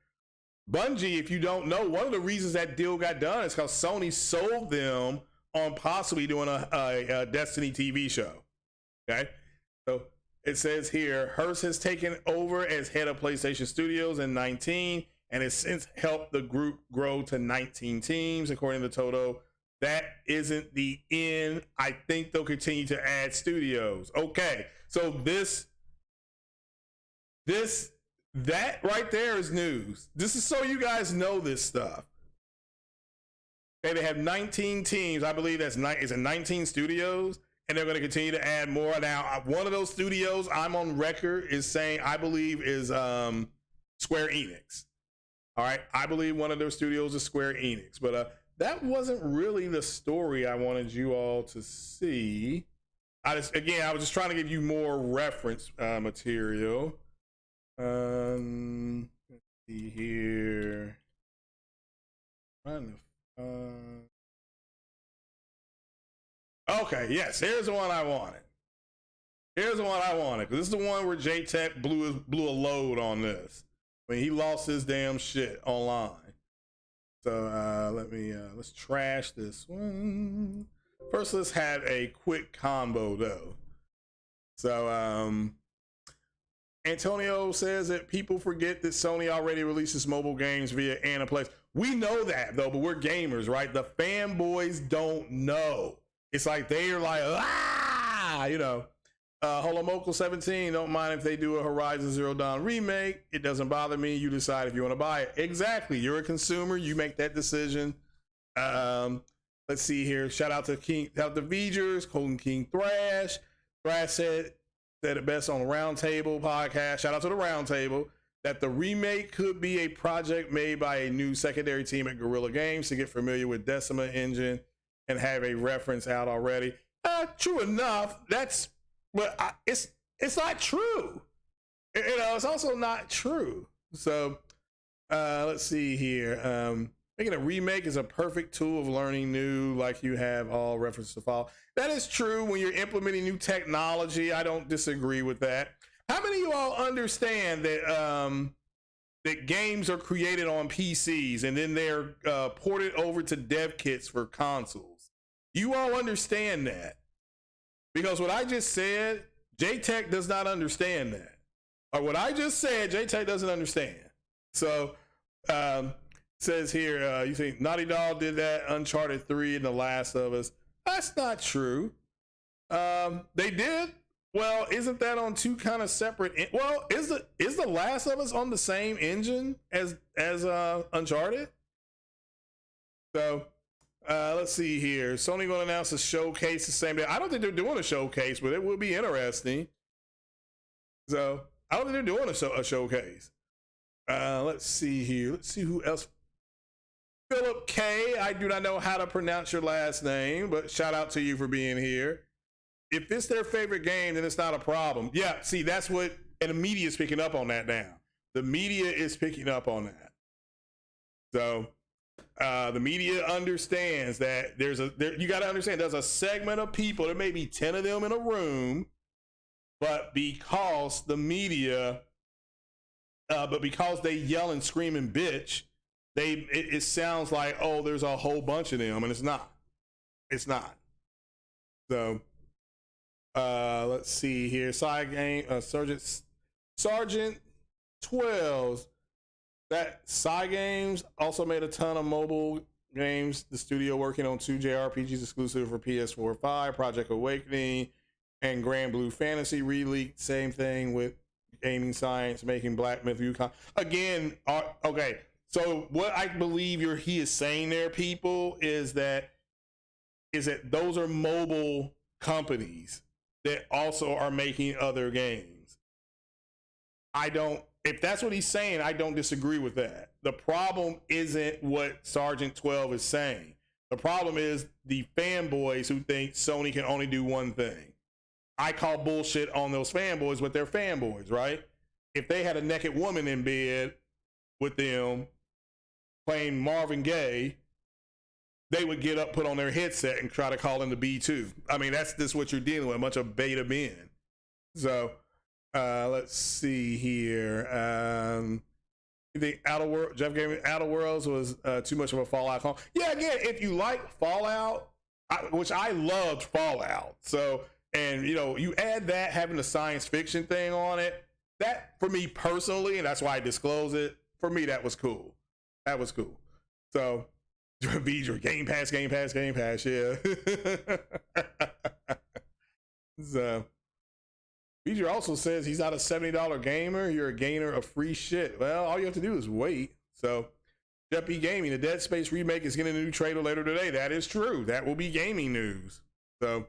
Bungie, if you don't know, one of the reasons that deal got done is because Sony sold them on possibly doing a Destiny TV show. Okay, so it says here, Hearst has taken over as head of PlayStation Studios in 2019 and has since helped the group grow to 19 teams, according to Toto. That isn't the end. I think they'll continue to add studios. Okay, so that right there is news. This is so you guys know this stuff. Okay, they have 19 teams. I believe is it 19 studios, and they're going to continue to add more. Now, one of those studios I'm on record is saying I believe is Square Enix. All right, I believe one of their studios is Square Enix, but that wasn't really the story I wanted you all to see. I was just trying to give you more reference material. Let's see here. Okay, yes, here's the one I wanted. Here's the one I wanted, because this is the one where J-Tech blew a load on this. I mean, he lost his damn shit online. So let's trash this one. First, let's have a quick combo though. So Antonio says that people forget that Sony already releases mobile games via Aniplex. We know that though, but we're gamers, right? The fanboys don't know. It's like they are like, Holomoko 17, don't mind if they do a Horizon Zero Dawn remake. It doesn't bother me. You decide if you want to buy it. Exactly. You're a consumer. You make that decision. Let's see here. Shout out to V'gers, Colton King Thrash. Thrash said it best on the Roundtable podcast. Shout out to the Roundtable. That the remake could be a project made by a new secondary team at Guerrilla Games to get familiar with Decima engine and have a reference out already. True enough. It's not true. It's also not true. So let's see here. Making a remake is a perfect tool of learning new, like you have all reference to follow. That is true when you're implementing new technology. I don't disagree with that. How many of you all understand that that games are created on PCs and then they're ported over to dev kits for consoles? You all understand that? Because what I just said, J-Tech does not understand that. Or what I just said, J-Tech doesn't understand. So, says here, you think Naughty Dog did that, Uncharted 3 and The Last of Us. That's not true. They did. Well, isn't that on two kind of separate? Well, is The Last of Us on the same engine as Uncharted? So, let's see here. Sony going to announce a showcase the same day. I don't think they're doing a showcase, but it will be interesting. So, I don't think they're doing a showcase. Let's see here. Let's see who else. Philip K. I do not know how to pronounce your last name, but shout out to you for being here. If it's their favorite game, then it's not a problem. Yeah, see, that's what, and the media is picking up on that now. The media is picking up on that. So the media understands that you got to understand there's a segment of people, there may be 10 of them in a room, but because the media, because they yell and scream and bitch, it sounds like, oh, there's a whole bunch of them, and it's not. It's not. So let's see here. Side game, Sergeant 12. That Side Games also made a ton of mobile games. The studio working on 2 JRPGs exclusive for PS4 5, Project Awakening, and Grand Blue Fantasy re-leaked. Same thing with Gaming Science making Black Myth Wukong. Again, okay. So what I believe he is saying there, people, is that those are mobile companies that also are making other games. If that's what he's saying, I don't disagree with that. The problem isn't what Sergeant 12 is saying. The problem is the fanboys who think Sony can only do one thing. I call bullshit on those fanboys, but they're fanboys, right? If they had a naked woman in bed with them playing Marvin Gaye, they would get up, put on their headset, and try to call in the B2. I mean, that's just what you're dealing with, a bunch of beta men. So let's see here. You think Jeff Gaming Outer Worlds was too much of a Fallout clone? Yeah, again, if you like Fallout, which I loved Fallout. So, and you add that, having the science fiction thing on it, that for me personally, and that's why I disclose it, for me, that was cool. That was cool. So, V'ger, Game Pass, yeah. So, V'ger also says he's not a $70 gamer. You're a gainer of free shit. Well, all you have to do is wait. So, Jeff B. Gaming, the Dead Space remake is getting a new trailer later today. That is true. That will be gaming news. So,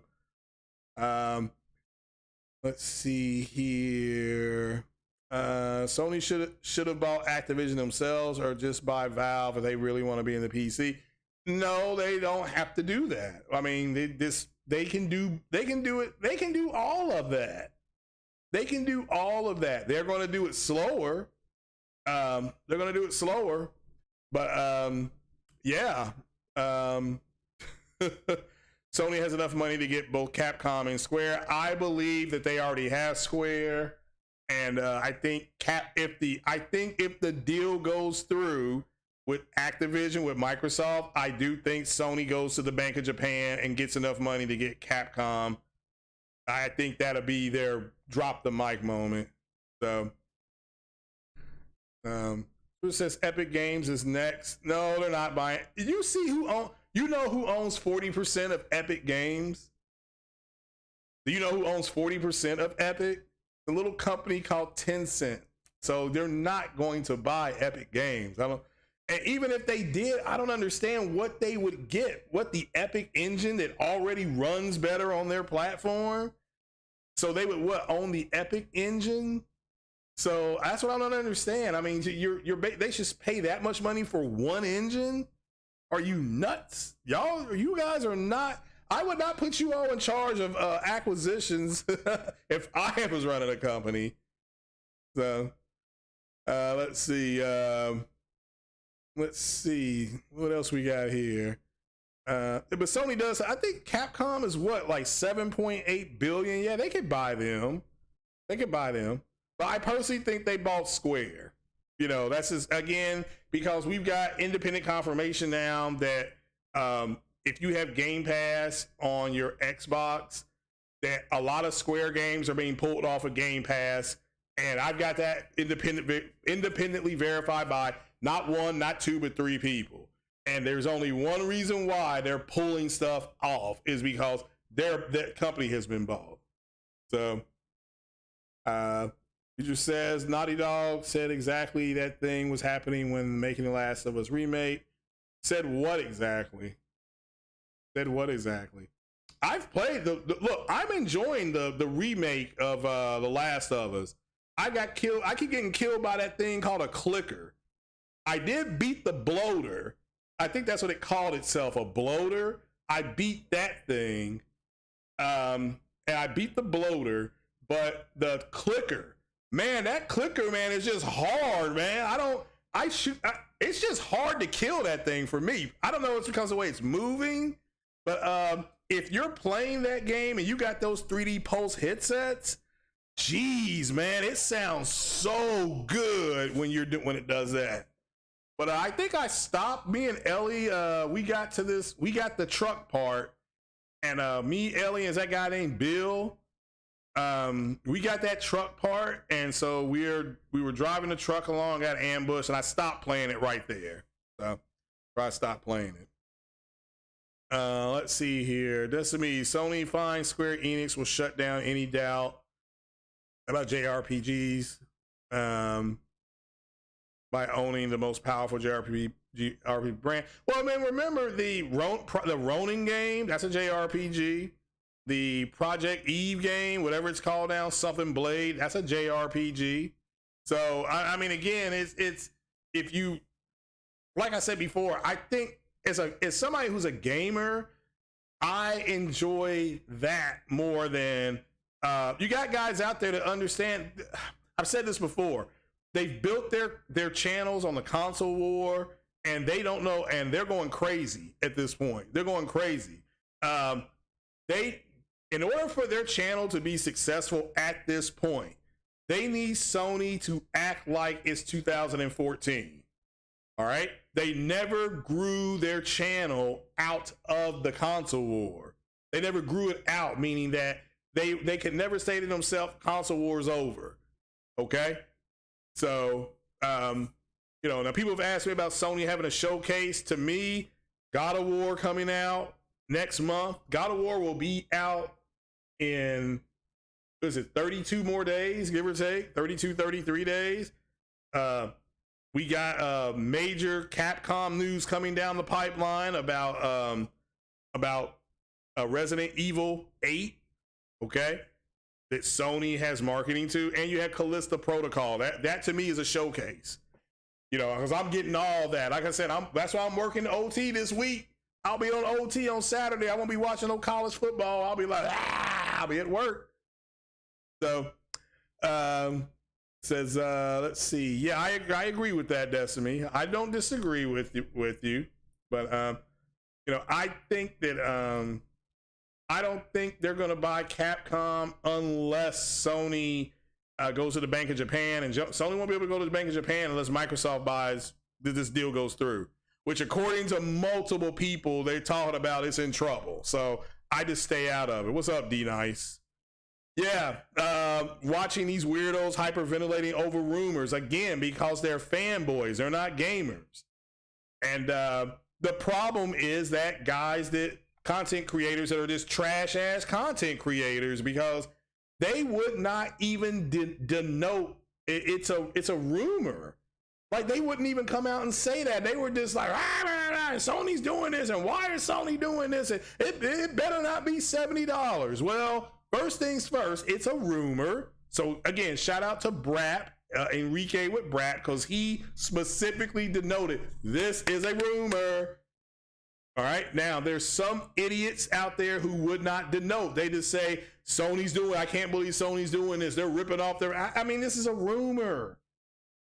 let's see here. Sony should have bought Activision themselves, or just buy Valve if they really want to be in the PC. No, they don't have to do that. I mean, they can do it. They can do all of that. They can do all of that. They're going to do it slower. They're going to do it slower, but yeah. Sony has enough money to get both Capcom and Square. I believe that they already have Square. And I think if the deal goes through with Activision, with Microsoft, I do think Sony goes to the Bank of Japan and gets enough money to get Capcom. I think that'll be their drop the mic moment. So, who says Epic Games is next? No, they're not buying. You see who owns? You know who owns 40% of Epic Games? Do you know who owns 40% of Epic? A little company called Tencent. So they're not going to buy Epic Games. And even if they did, I don't understand what they would get. What, the Epic engine that already runs better on their platform? So they would own the Epic engine? So that's what I don't understand. I mean, they should pay that much money for one engine? Are you nuts? You guys are not. I would not put you all in charge of acquisitions if I was running a company. So let's see. Let's see what else we got here. But Sony does. I think Capcom is what, like 7.8 billion. Yeah, they could buy them. They could buy them. But I personally think they bought Square. You know, that's just, again, because we've got independent confirmation now that if you have Game Pass on your Xbox, that a lot of Square games are being pulled off of Game Pass. And I've got that independently verified by not one, not two, but three people. And there's only one reason why they're pulling stuff off is because their company has been bought. So, it just says Naughty Dog said exactly that thing was happening when making The Last of Us remake. Said what exactly? Said what exactly? I've played look, I'm enjoying the remake of The Last of Us. I got killed. I keep getting killed by that thing called a clicker. I did beat the bloater. I think that's what it called itself, a bloater. I beat that thing. And I beat the bloater, but the clicker, man, that clicker, man, is just hard, man. It's just hard to kill that thing for me. I don't know if it's because of the way it's moving, but if you're playing that game and you got those 3D Pulse headsets, jeez, man, it sounds so good when it does that. But I think I stopped. Me and Ellie, we got the truck part, and me, Ellie, and that guy named Bill, we got that truck part, and so we were driving the truck along, got ambushed, and I stopped playing it right there. So I stopped playing it. Let's see here. Decimate, Sony finds Square Enix will shut down any doubt about JRPGs by owning the most powerful JRPG brand. Well, man, remember the Ronin game? That's a JRPG. The Project Eve game, whatever it's called now, something Blade, that's a JRPG. So I mean, again, it's if you, like I said before, I think as somebody who's a gamer, I enjoy that more than you got guys out there to understand. I've said this before. They've built their channels on the console war, and they don't know, and they're going crazy at this point. They're going crazy. In order for their channel to be successful at this point, they need Sony to act like it's 2014. All right? They never grew their channel out of the console war. They never grew it out, meaning that they could never say to themselves, console war is over. Okay? So, now people have asked me about Sony having a showcase. To me, God of War coming out next month. God of War will be out in, 32 more days, give or take, 32, 33 days. We got major Capcom news coming down the pipeline about Resident Evil 8, okay, that Sony has marketing to, and you have Callisto Protocol. That to me is a showcase, because I'm getting all that. Like I said, that's why I'm working OT this week. I'll be on OT on Saturday. I won't be watching no college football. I'll be like, I'll be at work. So, says, let's see. Yeah, I agree with that, Decimate. I don't disagree with you, but I think that I don't think they're gonna buy Capcom unless Sony goes to the Bank of Japan, and Sony won't be able to go to the Bank of Japan unless Microsoft buys. This deal goes through, which according to multiple people they talking about, it's in trouble. So I just stay out of it. What's up, D Nice? Yeah, watching these weirdos hyperventilating over rumors again because they're fanboys. They're not gamers. And the problem is that content creators that are just trash ass content creators, because they would not even denote it's a rumor. Like, they wouldn't even come out and say that. They were just like, Sony's doing this, and why is Sony doing this? And it better not be $70. Well, first things first, it's a rumor. So again, shout out to Brat, Enrique with Brat, because he specifically denoted this is a rumor. All right. Now, there's some idiots out there who would not denote. They just say, Sony's doing, I can't believe Sony's doing this. They're ripping off their, I mean, this is a rumor.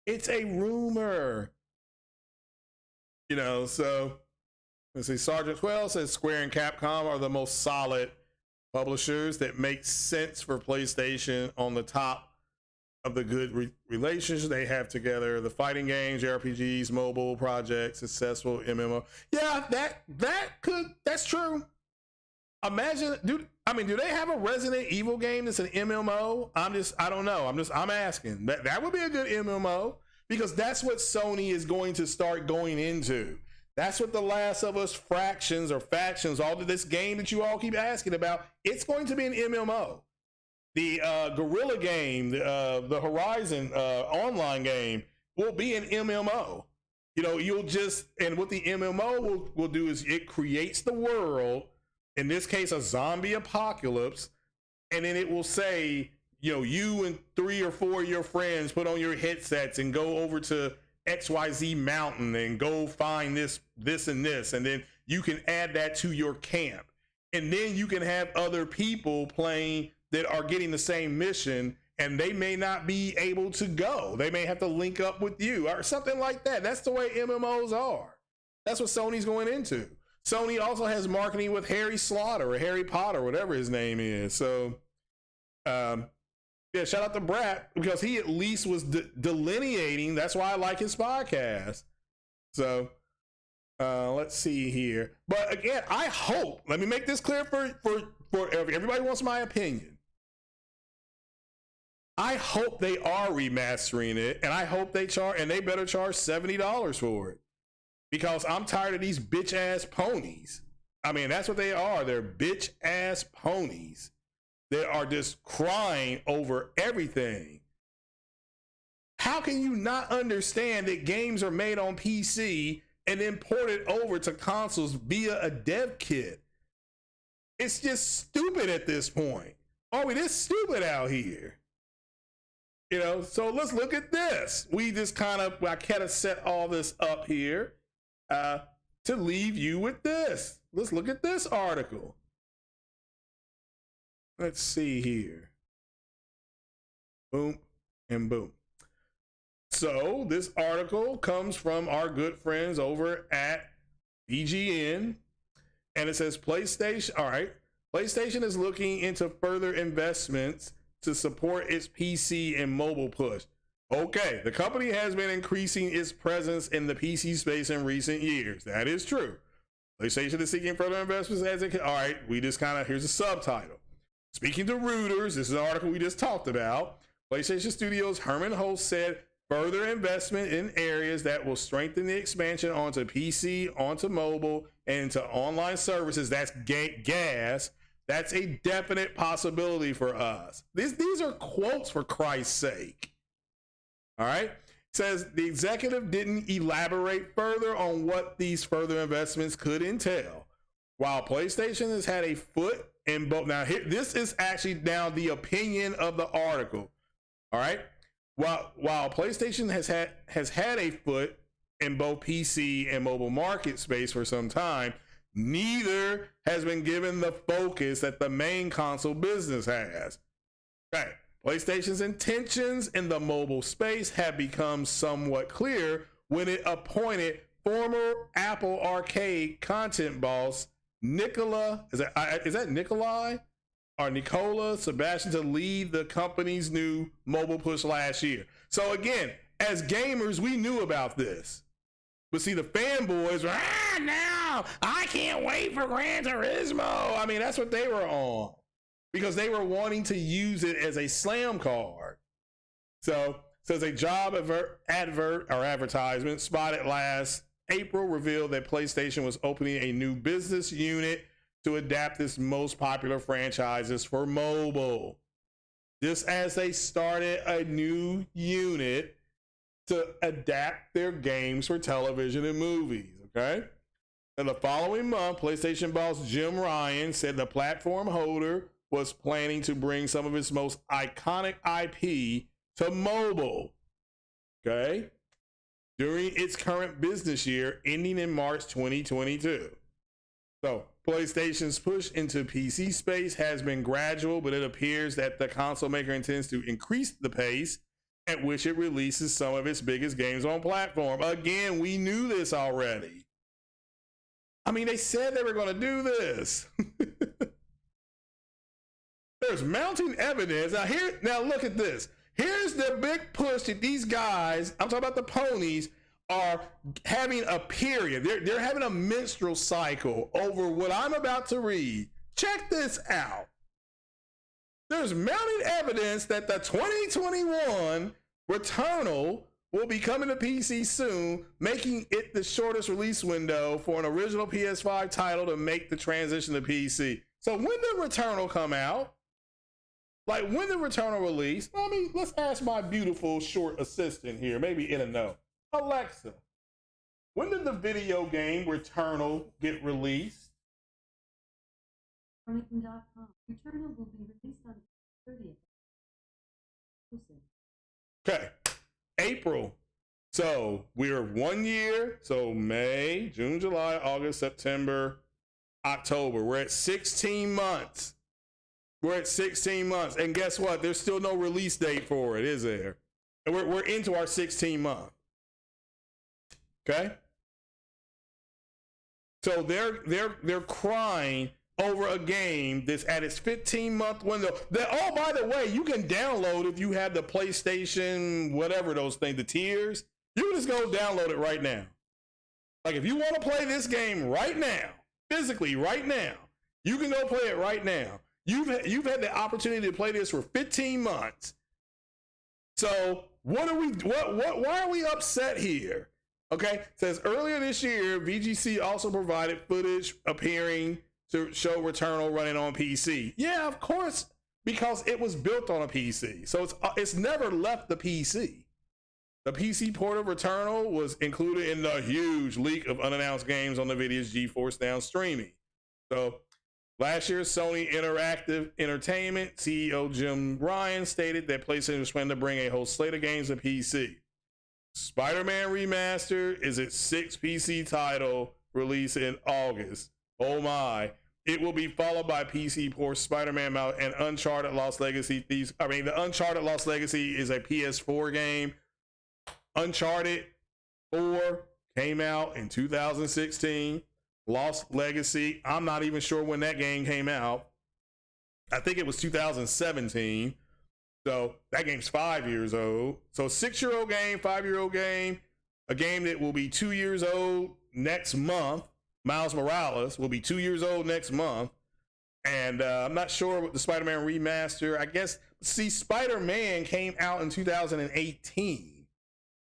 It's a rumor. You know, so let's see. Sergeant 12 says Square and Capcom are the most solid publishers that make sense for PlayStation on the top of the good relations they have together. The fighting games, RPGs, mobile projects, successful MMO. Yeah, that's true. Imagine, dude. I mean, do they have a Resident Evil game that's an MMO? I don't know. I'm asking. That would be a good MMO because that's what Sony is going to start going into. That's what The Last of Us Factions, all of this game that you all keep asking about, it's going to be an MMO. The Guerrilla game, the Horizon online game will be an MMO. You know, and what the MMO will do is it creates the world, in this case, a zombie apocalypse, and then it will say, you know, you and 3 or 4 of your friends put on your headsets and go over to XYZ mountain and go find this, and this, and then you can add that to your camp. And then you can have other people playing that are getting the same mission, and they may not be able to go. They may have to link up with you or something like that. That's the way MMOs are. That's what Sony's going into. Sony also has marketing with Harry Slaughter or Harry Potter, whatever his name is. So, yeah, shout out to Brat because he at least was delineating. That's why I like his podcast. So, let's see here. But again, I hope, let me make this clear for everybody wants my opinion. I hope they are remastering it, and I hope they better charge $70 for it. Because I'm tired of these bitch ass ponies. I mean, that's what they are. They're bitch ass ponies that are just crying over everything. How can you not understand that games are made on PC and then ported over to consoles via a dev kit? It's just stupid at this point. Are we this stupid out here? You know, so let's look at this. I kind of set all this up here to leave you with this. Let's look at this article. Let's see here. Boom and boom. So this article comes from our good friends over at BGN, and it says PlayStation. All right, PlayStation is looking into further investments to support its PC and mobile push. Okay, the company has been increasing its presence in the PC space in recent years. That is true. PlayStation is seeking further investments as it can. All right, here's a subtitle. Speaking to Reuters, this is an article we just talked about. PlayStation Studios' Herman Hulst said further investment in areas that will strengthen the expansion onto PC, onto mobile, and into online services. That's gas. That's a definite possibility for us. These are quotes, for Christ's sake. All right. It says the executive didn't elaborate further on what these further investments could entail. While PlayStation has had a foot in both. Now, this is actually now the opinion of the article. All right. While PlayStation has had a foot in both PC and mobile market space for some time, neither has been given the focus that the main console business has. Okay. PlayStation's intentions in the mobile space have become somewhat clear when it appointed former Apple Arcade content boss Nicola Sebastian to lead the company's new mobile push last year. So again, as gamers, we knew about this. But see, the fanboys were, now I can't wait for Gran Turismo. I mean, that's what they were on because they were wanting to use it as a slam card. So says a job advertisement spotted last April revealed that PlayStation was opening a new business unit to adapt its most popular franchises for mobile. Just as they started a new unit to adapt their games for television and movies, okay? In the following month, PlayStation boss Jim Ryan said the platform holder was planning to bring some of its most iconic IP to mobile, okay? During its current business year, ending in March 2022. So PlayStation's push into PC space has been gradual, but it appears that the console maker intends to increase the pace at which it releases some of its biggest games on platform. Again, we knew this already. I mean, they said they were going to do this. There's mounting evidence. Now look at this. Here's the big push that these guys, I'm talking about the ponies, are having a period. They're having a menstrual cycle over what I'm about to read. Check this out. There's mounting evidence that the 2021 Returnal will be coming to PC soon, making it the shortest release window for an original PS5 title to make the transition to PC. So when did Returnal come out? Like, when did Returnal release? I mean, let's ask my beautiful short assistant here, maybe in a note. Alexa, when did the video game Returnal get released? Chronicon.com. Returnal will be released on the 30th. Okay, April. So we're 1 year. So May, June, July, August, September, October. We're at 16 months. We're at 16 months. And guess what? There's still no release date for it, is there? And we're into our 16 month. Okay. So they're crying over a game that's at its 15-month window. Oh, by the way, you can download if you have the PlayStation, whatever those things, the tiers. You can just go download it right now. Like, if you want to play this game right now, physically right now, you can go play it right now. You've had the opportunity to play this for 15 months. So why are we upset here? Okay, it says earlier this year, VGC also provided footage appearing to show Returnal running on PC. Yeah, of course, because it was built on a PC. So it's never left the PC. The PC port of Returnal was included in the huge leak of unannounced games on NVIDIA's GeForce Now streaming. So last year, Sony Interactive Entertainment CEO Jim Ryan stated that PlayStation was planning to bring a whole slate of games to PC. Spider-Man Remastered is its 6th PC title, released in August. Oh my. It will be followed by PC port Spider-Man and Uncharted Lost Legacy. The Uncharted Lost Legacy is a PS4 game. Uncharted 4 came out in 2016. Lost Legacy, I'm not even sure when that game came out. I think it was 2017. So that game's 5 years old. So 6-year-old game, 5-year-old game, a game that will be 2 years old next month. Miles Morales will be 2 years old next month. And I'm not sure what the Spider-Man remaster, I guess, see, Spider-Man came out in 2018.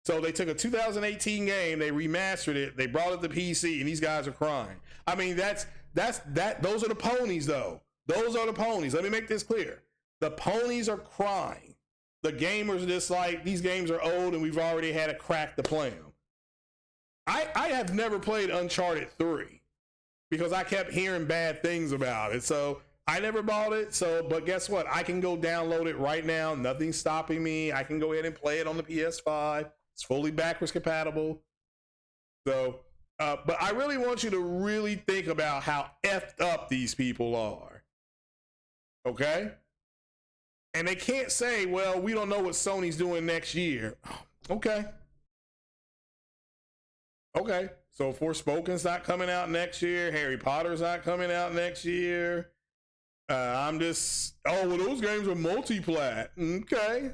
So they took a 2018 game, they remastered it, they brought it to PC, and these guys are crying. I mean, those are the ponies, though. Those are the ponies. Let me make this clear. The ponies are crying. The gamers are just like, these games are old and we've already had a crack to play them. I have never played Uncharted 3 because I kept hearing bad things about it. So I never bought it. But guess what? I can go download it right now. Nothing's stopping me. I can go ahead and play it on the PS5. It's fully backwards compatible. So, but I really want you to really think about how effed up these people are. Okay? And they can't say, well, we don't know what Sony's doing next year. Okay. Okay. So Forspoken's not coming out next year. Harry Potter's not coming out next year. Well, those games are multi-plat. Okay.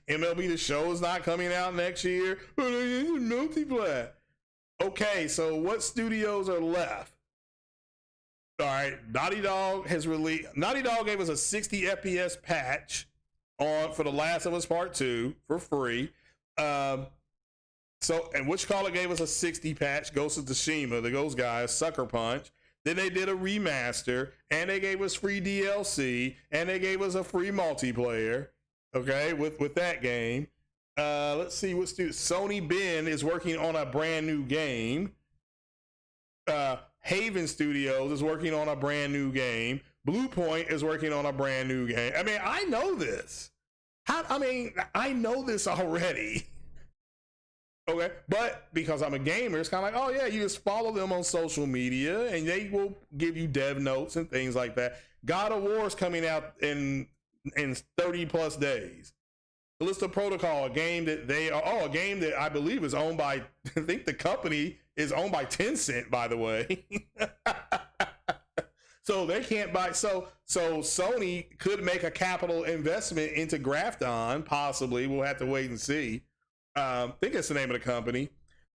MLB The Show is not coming out next year. Multi-plat. Okay, so what studios are left? All right, Naughty Dog gave us a 60 FPS patch for The Last of Us Part 2 for free. And Which Call It gave us a 60 patch, Ghost of Tsushima, those guys, Sucker Punch. Then they did a remaster, and they gave us free DLC, and they gave us a free multiplayer, okay, with that game. Let's see, Sony Ben is working on a brand new game. Haven Studios is working on a brand new game. Blue Point is working on a brand new game. I mean, I know this. I know this already. Okay, but because I'm a gamer, it's kind of like, oh yeah, you just follow them on social media and they will give you dev notes and things like that. God of War is coming out in 30 plus days. Callisto Protocol, a game that a game that I believe is owned by, I think the company is owned by Tencent, by the way. So they can't buy. So Sony could make a capital investment into Grafton, possibly. We'll have to wait and see. I think it's the name of the company.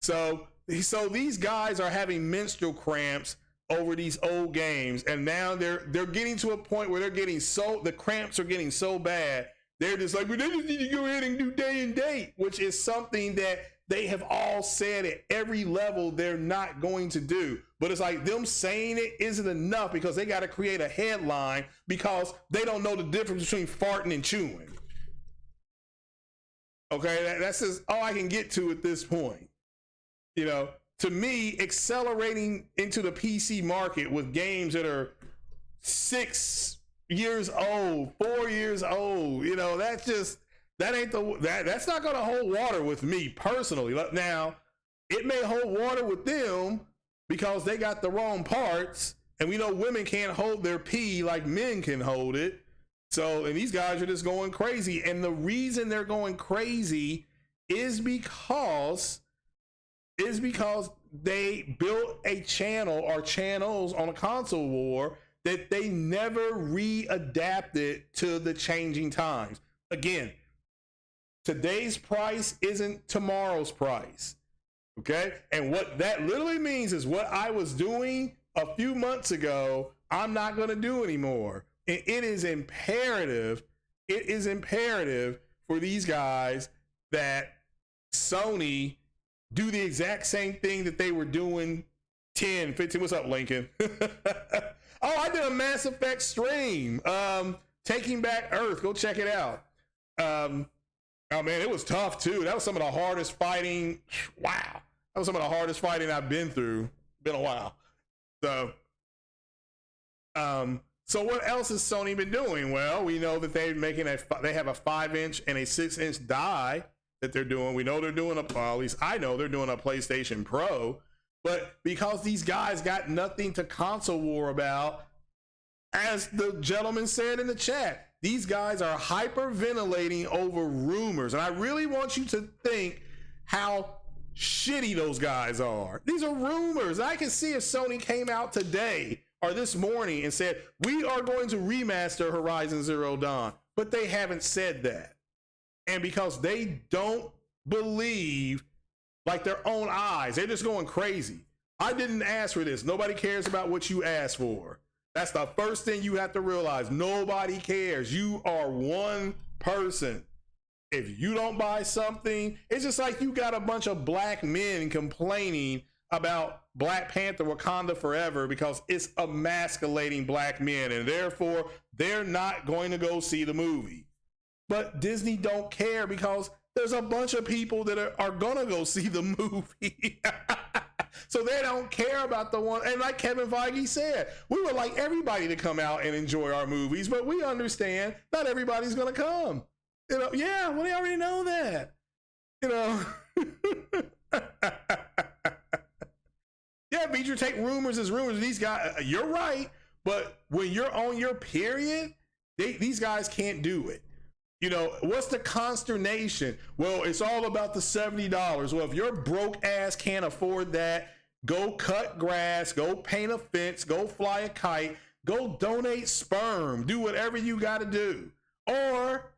So these guys are having menstrual cramps over these old games, and now they're getting to a point where the cramps are getting so bad, they're just like, well, they just need to go ahead and do day and date, which is something that they have all said at every level they're not going to do. But it's like them saying it isn't enough because they got to create a headline because they don't know the difference between farting and chewing. Okay, that's just all I can get to at this point. You know, to me, accelerating into the PC market with games that are 6 years old, 4 years old, you know, that's not going to hold water with me personally. Now, it may hold water with them because they got the wrong parts, and we know women can't hold their pee like men can hold it. So, and these guys are just going crazy. And the reason they're going crazy is because they built a channel or channels on a console war that they never readapted to the changing times. Again, today's price isn't tomorrow's price. Okay? And what that literally means is what I was doing a few months ago, I'm not going to do anymore. And it is imperative for these guys that Sony do the exact same thing that they were doing 10, 15. What's up, Lincoln? Oh, I did a Mass Effect stream. Taking Back Earth. Go check it out. Oh man, it was tough too. That was some of the hardest fighting. Wow. That was some of the hardest fighting I've been through. Been a while. So what else has Sony been doing? Well, we know that they have a 5-inch and a 6-inch die that they're doing. We know they're doing at least I know they're doing a PlayStation Pro, but because these guys got nothing to console war about, as the gentleman said in the chat, these guys are hyperventilating over rumors. And I really want you to think how shitty those guys are. These are rumors. I can see if Sony came out today or this morning and said, we are going to remaster Horizon Zero Dawn, but they haven't said that. And because they don't believe like their own eyes, they're just going crazy. I didn't ask for this. Nobody cares about what you asked for. That's the first thing you have to realize. Nobody cares. You are one person. If you don't buy something, it's just like you got a bunch of black men complaining about Black Panther Wakanda Forever because it's emasculating black men, and therefore they're not going to go see the movie. But Disney don't care because there's a bunch of people that are gonna go see the movie. So they don't care about the one. And like Kevin Feige said, we would like everybody to come out and enjoy our movies, but we understand not everybody's gonna come. You know, yeah, well, they already know that. You know. Yeah, Beecher, take rumors as rumors. These guys, you're right, but when you're on your period, these guys can't do it. You know, what's the consternation? Well, it's all about the $70. Well, if your broke ass can't afford that, go cut grass, go paint a fence, go fly a kite, go donate sperm, do whatever you got to do. Or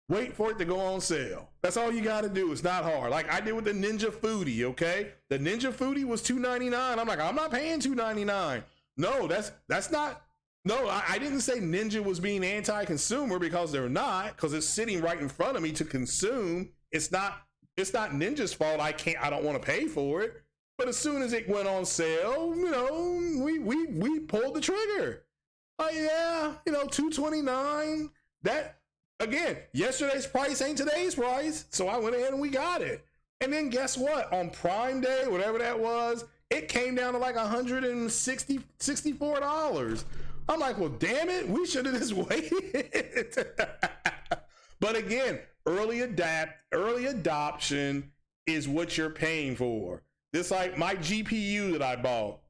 wait for it to go on sale. That's all you got to do. It's not hard. Like I did with the Ninja Foodie, okay? The Ninja Foodie was $2.99. I'm like, I'm not paying $2.99. No, that's not. No, I didn't say Ninja was being anti-consumer because they're not, because it's sitting right in front of me to consume. It's not Ninja's fault. I don't want to pay for it. But as soon as it went on sale, you know, we pulled the trigger. Oh yeah, you know, $2.29. That again, yesterday's price ain't today's price. So I went ahead and we got it. And then guess what? On Prime Day, whatever that was, it came down to like $64. I'm like, well, damn it, we should have just waited. But again, early adoption is what you're paying for. This like my GPU that I bought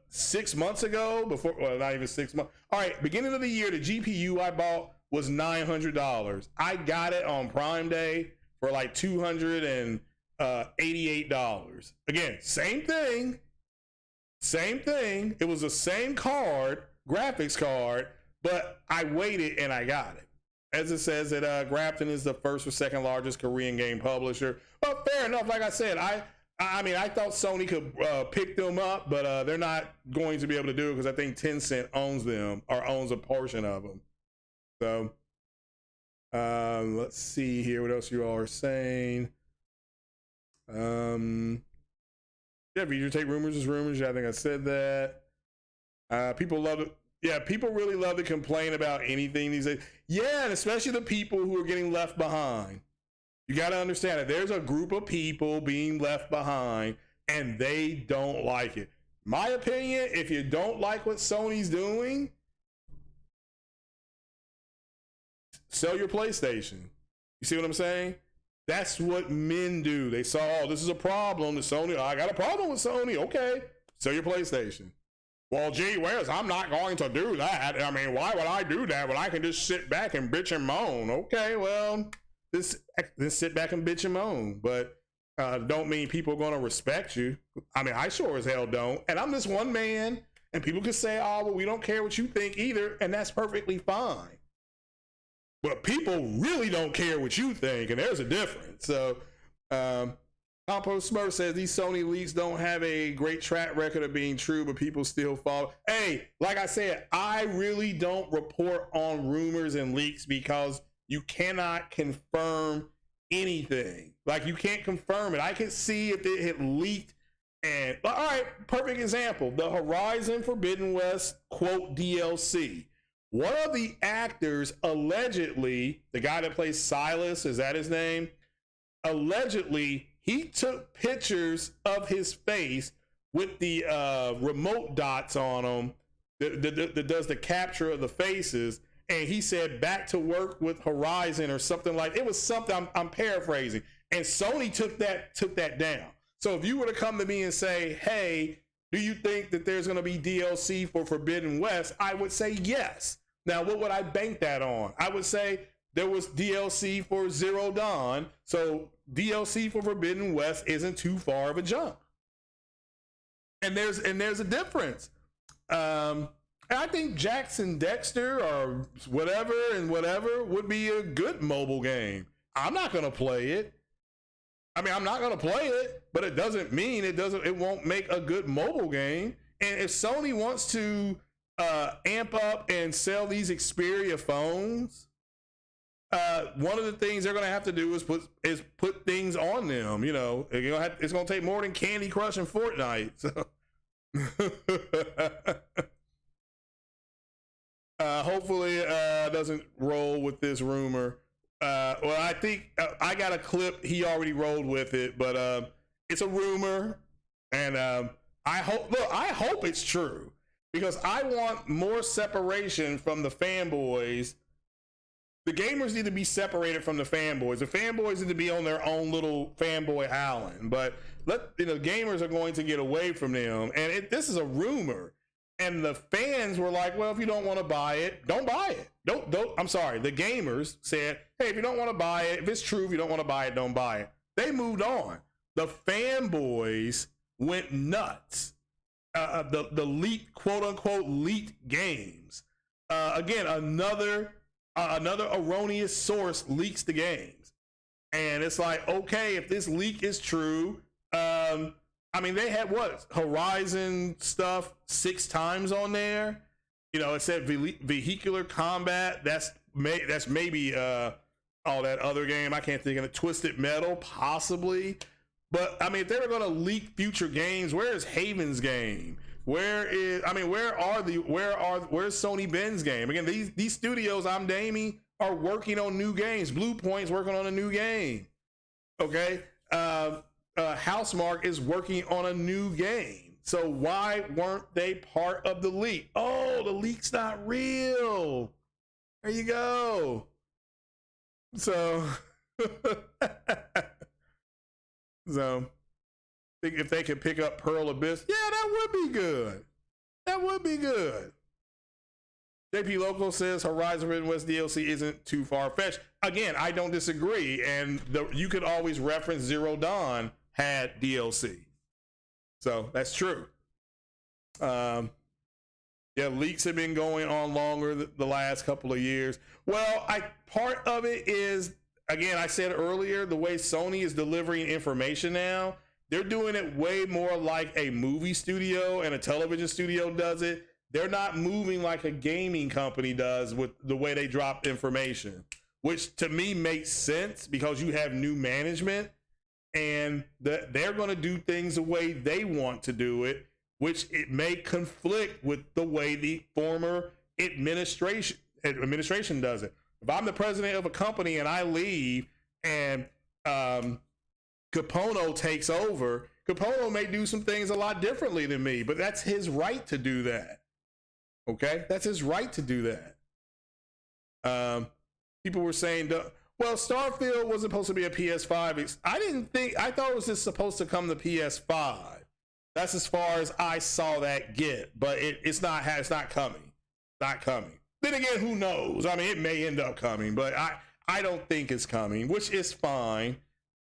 6 months ago, before, well, not even 6 months. All right, beginning of the year, the GPU I bought was $900. I got it on Prime Day for like $288. Again, same thing. It was the same card, graphics card, but I waited and I got it. As it says that Grafton is the first or second largest Korean game publisher. Well, fair enough. Like I said, I mean, I thought Sony could pick them up, but they're not going to be able to do it because I think Tencent owns them or owns a portion of them. So let's see here what else you all are saying. Yeah, videotape rumors is rumors. Yeah, I think I said that. People love it. Yeah, people really love to complain about anything these days. Yeah, and especially the people who are getting left behind. You got to understand that there's a group of people being left behind and they don't like it. My opinion, if you don't like what Sony's doing, sell your PlayStation. You see what I'm saying? That's what men do. They saw, oh, this is a problem to Sony. I got a problem with Sony. Okay, sell your PlayStation. Well, gee whiz, I'm not going to do that. I mean, why would I do that when I can just sit back and bitch and moan? Okay, well, just sit back and bitch and moan. But don't mean people are going to respect you. I mean, I sure as hell don't. And I'm just one man, and people can say, oh, well, we don't care what you think either, and that's perfectly fine. But people really don't care what you think, and there's a difference. So, Compost Smurf says these Sony leaks don't have a great track record of being true, but people still fall. Hey, like I said, I really don't report on rumors and leaks because you cannot confirm anything. Like, you can't confirm it. I can see if it had leaked. And all right, perfect example, the Horizon Forbidden West quote DLC. One of the actors allegedly, the guy that plays Silas, is that his name? Allegedly, he took pictures of his face with the remote dots on them that does the capture of the faces, and he said back to work with Horizon or something like it was something. I'm paraphrasing, and Sony took that down. So if you were to come to me and say, "Hey, do you think that there's going to be DLC for Forbidden West?" I would say yes. Now, what would I bank that on? I would say there was DLC for Zero Dawn, so DLC for Forbidden West isn't too far of a jump. And there's a difference. And I think Jackson Dexter or whatever would be a good mobile game. I'm not gonna play it. I mean, I'm not gonna play it, but it doesn't mean it won't make a good mobile game. And if Sony wants to amp up and sell these Xperia phones, one of the things they're going to have to do is put things on them. You know, it's going to take more than Candy Crush and Fortnite. So. Hopefully it doesn't roll with this rumor. Well, I think I got a clip. He already rolled with it, but it's a rumor, and I hope it's true because I want more separation from the fanboys. The gamers need to be separated from the fanboys. The fanboys need to be on their own little fanboy island. But gamers are going to get away from them. And this is a rumor. And the fans were like, well, if you don't want to buy it, don't buy it. Don't. I'm sorry. The gamers said, hey, if you don't want to buy it, if it's true, if you don't want to buy it, don't buy it. They moved on. The fanboys went nuts. The leaked, quote unquote, leaked games. Again, another erroneous source leaks the games, and it's like, okay, if this leak is true, I mean, they had Horizon stuff 6 times on there. You know, it said vehicular combat. That's maybe all that other game. I can't think of it. Twisted Metal, possibly. But I mean, if they were going to leak future games, where is Haven's game? Where's Sony Ben's game? Again, these studios I'm naming are working on new games. Blue Point's working on a new game. Okay, Housemarque is working on a new game. So why weren't they part of the leak? Oh, the leak's not real. There you go. So, so think if they could pick up Pearl Abyss, yeah, that would be good. That would be good. JP Loco says Horizon Forbidden West DLC isn't too far fetched. Again, I don't disagree, and you could always reference Zero Dawn had DLC, so that's true. Yeah, leaks have been going on longer the last couple of years. Well, part of it is, again, I said earlier, the way Sony is delivering information now, they're doing it way more like a movie studio and a television studio does it. They're not moving like a gaming company does with the way they drop information, which to me makes sense because you have new management and they're going to do things the way they want to do it, which it may conflict with the way the former administration does it. If I'm the president of a company and I leave and Capono takes over, Capono may do some things a lot differently than me, but that's his right to do that. Okay, that's his right to do that. People were saying, well, Starfield wasn't supposed to be a PS5. I thought it was just supposed to come to PS5. That's as far as I saw that get, but it's not coming. Not coming. Then again, who knows? I mean, it may end up coming, but I don't think it's coming, which is fine.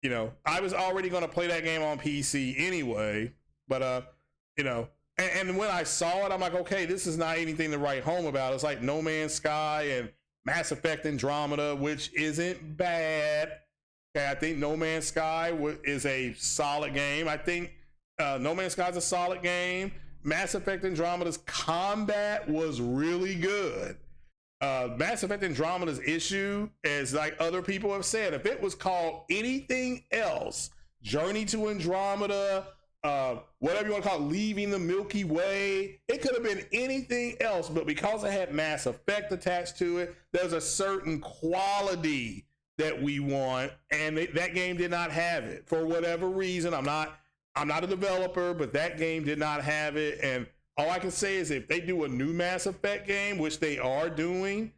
You know, I was already going to play that game on PC anyway, but you know, and when I saw it, I'm like, okay, this is not anything to write home about. It's like No Man's Sky and Mass Effect Andromeda, which isn't bad. Okay, I think No Man's Sky is a solid game. I think No Man's Sky is a solid game. Mass Effect Andromeda's combat was really good. Mass Effect Andromeda's issue, as like other people have said, if it was called anything else, Journey to Andromeda, whatever you want to call it, Leaving the Milky Way, it could have been anything else, but because it had Mass Effect attached to it, there's a certain quality that we want, and that game did not have it for whatever reason. I'm not a developer, but that game did not have it. And all I can say is if they do a new Mass Effect game, which they are doing,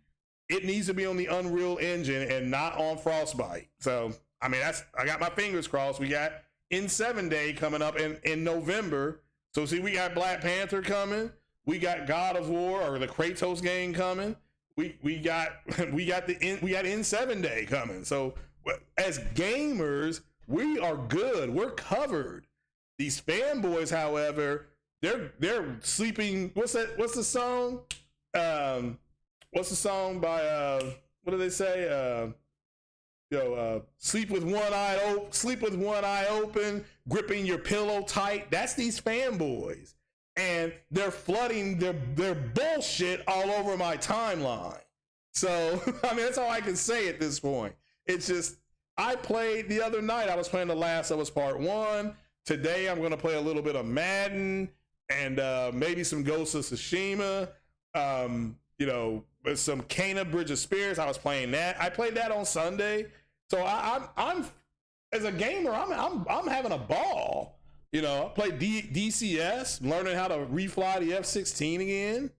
it needs to be on the Unreal Engine and not on Frostbite. So, I mean, I got my fingers crossed. We got N7 Day coming up in November. So see, we got Black Panther coming. We got God of War, or the Kratos game coming. We got N7 Day coming. So as gamers, we are good. We're covered. These fanboys, however, they're sleeping. What's the song? What's the song by what do they say? Sleep with one eye open, gripping your pillow tight. That's these fanboys, and they're flooding their bullshit all over my timeline. So I mean, that's all I can say at this point. It's just, I played the other night. I was playing The Last of Us Part 1. Today I'm going to play a little bit of Madden and maybe some Ghost of Tsushima. Some Kana Bridge of Spirits. I was playing that. I played that on Sunday. So I'm as a gamer, I'm having a ball. You know, I played DCS, learning how to refly the F-16 again.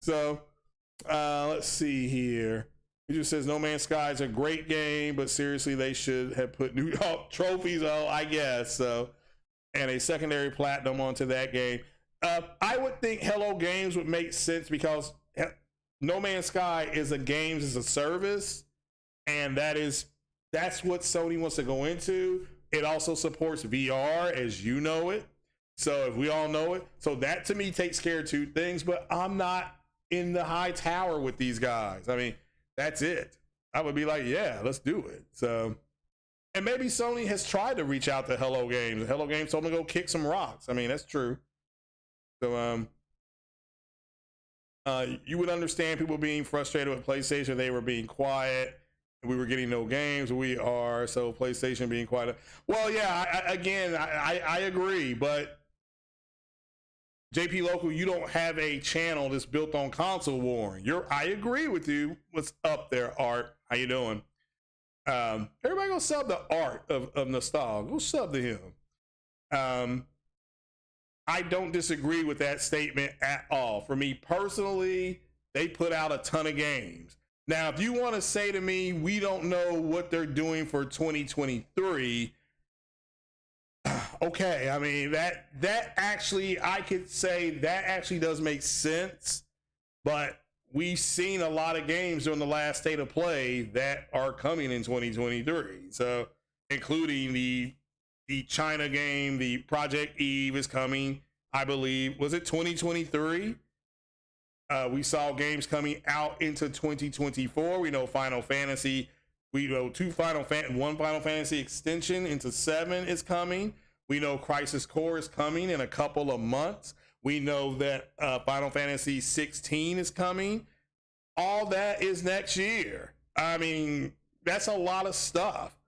So let's see here. He just says No Man's Sky is a great game, but seriously, they should have put new trophies on, I guess. So, and a secondary platinum onto that game. I would think Hello Games would make sense because No Man's Sky is a games as a service, and that's what Sony wants to go into. It also supports VR, as you know it. So if we all know it, so that to me takes care of two things. But I'm not in the high tower with these guys. I mean, that's it. I would be like, yeah, let's do it. So, and maybe Sony has tried to reach out to Hello Games. Hello Games told them to go kick some rocks. I mean, that's true. So, you would understand people being frustrated with PlayStation. They were being quiet. We were getting no games. We are. So PlayStation being quiet. Well, yeah, I agree. But JP Local, you don't have a channel that's built on console warring. I agree with you. What's up there, Art? How you doing? Everybody go sub the Art of Nostalgia. Go sub to him. I don't disagree with that statement at all. For me personally, they put out a ton of games. Now, if you want to say to me, we don't know what they're doing for 2023, okay. I mean, that actually, I could say that actually does make sense, but we've seen a lot of games during the last state of play that are coming in 2023. So, including the China game, the Project Eve is coming, I believe. Was it 2023? We saw games coming out into 2024. We know Final Fantasy. We know one Final Fantasy extension into 7 is coming. We know Crisis Core is coming in a couple of months. We know that Final Fantasy 16 is coming. All that is next year. I mean, that's a lot of stuff.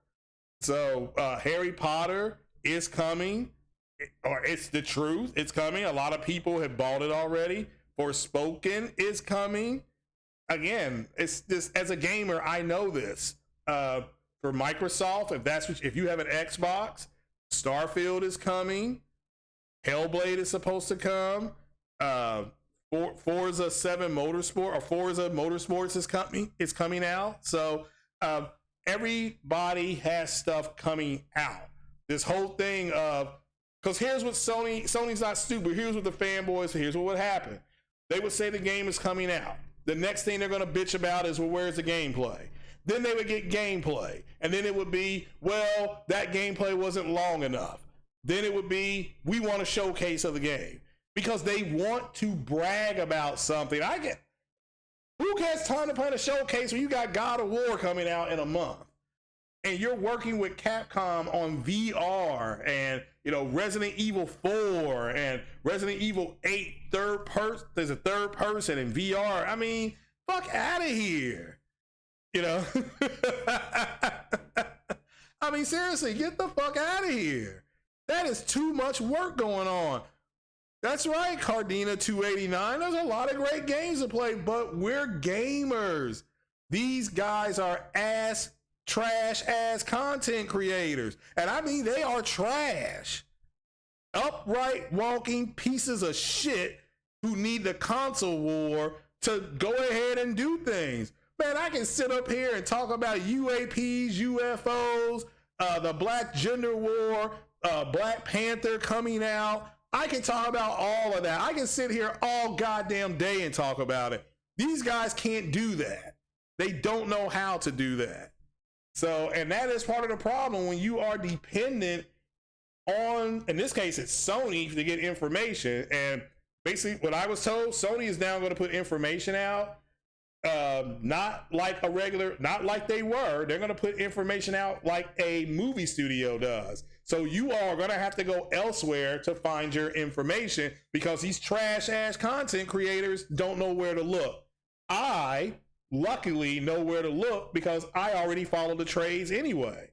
So Harry Potter is coming, or it's the truth. It's coming. A lot of people have bought it already. Forspoken is coming. Again, it's this, as a gamer, I know this. For Microsoft, if you have an Xbox, Starfield is coming. Hellblade is supposed to come. Forza 7 Motorsport, or Forza Motorsports is coming out. So everybody has stuff coming out. This whole thing of, because here's what Sony's not stupid. Here's what the fanboys, here's what would happen. They would say the game is coming out. The next thing they're going to bitch about is, well, where's the gameplay? Then they would get gameplay. And then it would be, well, that gameplay wasn't long enough. Then it would be, we want a showcase of the game. Because they want to brag about something. Who has time to plan a showcase when you got God of War coming out in a month? And you're working with Capcom on VR and, Resident Evil 4 and Resident Evil 8 there's a third person in VR. I mean, fuck out of here. I mean, seriously, get the fuck out of here. That is too much work going on. That's right, Cardina 289. There's a lot of great games to play, but we're gamers. These guys are trash ass content creators. And I mean, they are trash. Upright walking pieces of shit who need the console war to go ahead and do things. Man, I can sit up here and talk about UAPs, UFOs, the Black Gender War, Black Panther coming out. I can talk about all of that. I can sit here all goddamn day and talk about it. These guys can't do that. They don't know how to do that. So, and that is part of the problem when you are dependent on, in this case, it's Sony to get information. And basically what I was told, Sony is now going to put information out. Not like they were. They're going to put information out like a movie studio does. So you are going to have to go elsewhere to find your information because these trash ass content creators don't know where to look. I luckily know where to look because I already follow the trades anyway.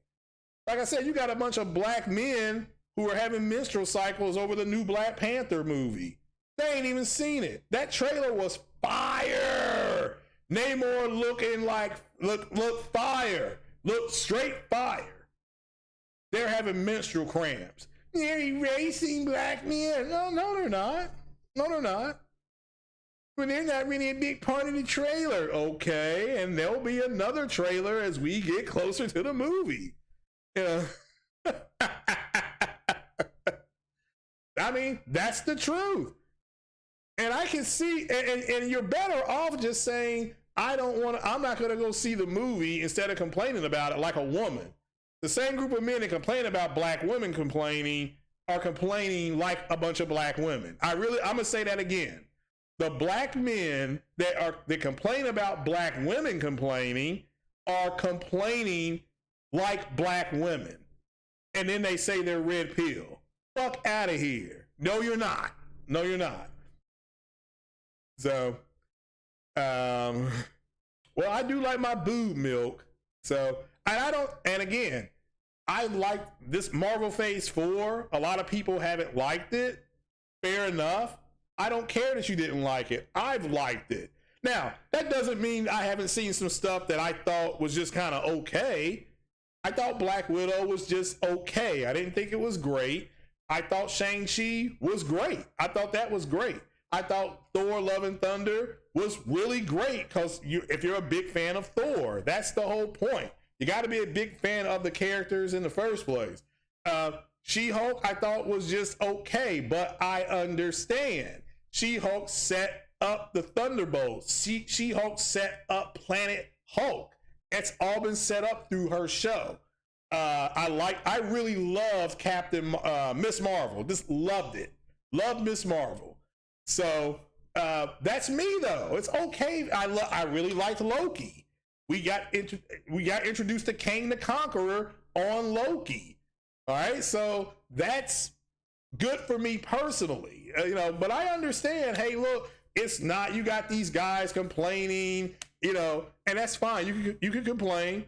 Like I said, you got a bunch of black men who are having menstrual cycles over the new Black Panther movie. They ain't even seen it. That trailer was fire. Namor looking like, look fire. Look straight fire. They're having menstrual cramps. They're erasing black men. No, they're not. No, they're not. But they're not really a big part of the trailer. Okay, and there'll be another trailer as we get closer to the movie. I mean, that's the truth. And I can see, and you're better off just saying, I'm not going to go see the movie instead of complaining about it like a woman. The same group of men that complain about black women complaining are complaining like a bunch of black women. I'm going to say that again. The black men that complain about black women complaining are complaining like black women. And then they say they're red pill. Fuck out of here. No, you're not. No, you're not. So, well, I do like my boob milk. So, and again, I like this Marvel Phase 4. A lot of people haven't liked it. Fair enough. I don't care that you didn't like it. I've liked it. Now, that doesn't mean I haven't seen some stuff that I thought was just kind of okay. I thought Black Widow was just okay. I didn't think it was great. I thought Shang-Chi was great. I thought that was great. I thought Thor: Love and Thunder was really great because if you're a big fan of Thor, that's the whole point. You got to be a big fan of the characters in the first place. She-Hulk, I thought was just okay, but I understand. She-Hulk set up the Thunderbolts. She-Hulk set up Planet Hulk. It's all been set up through her show. I really loved Miss Marvel. Just loved it. Loved Miss Marvel. So that's me though. It's okay. I really liked Loki. We got introduced to Kang the Conqueror on Loki. All right, so that's good for me personally. But I understand. Hey, look, it's not. You got these guys complaining. And that's fine. You can complain.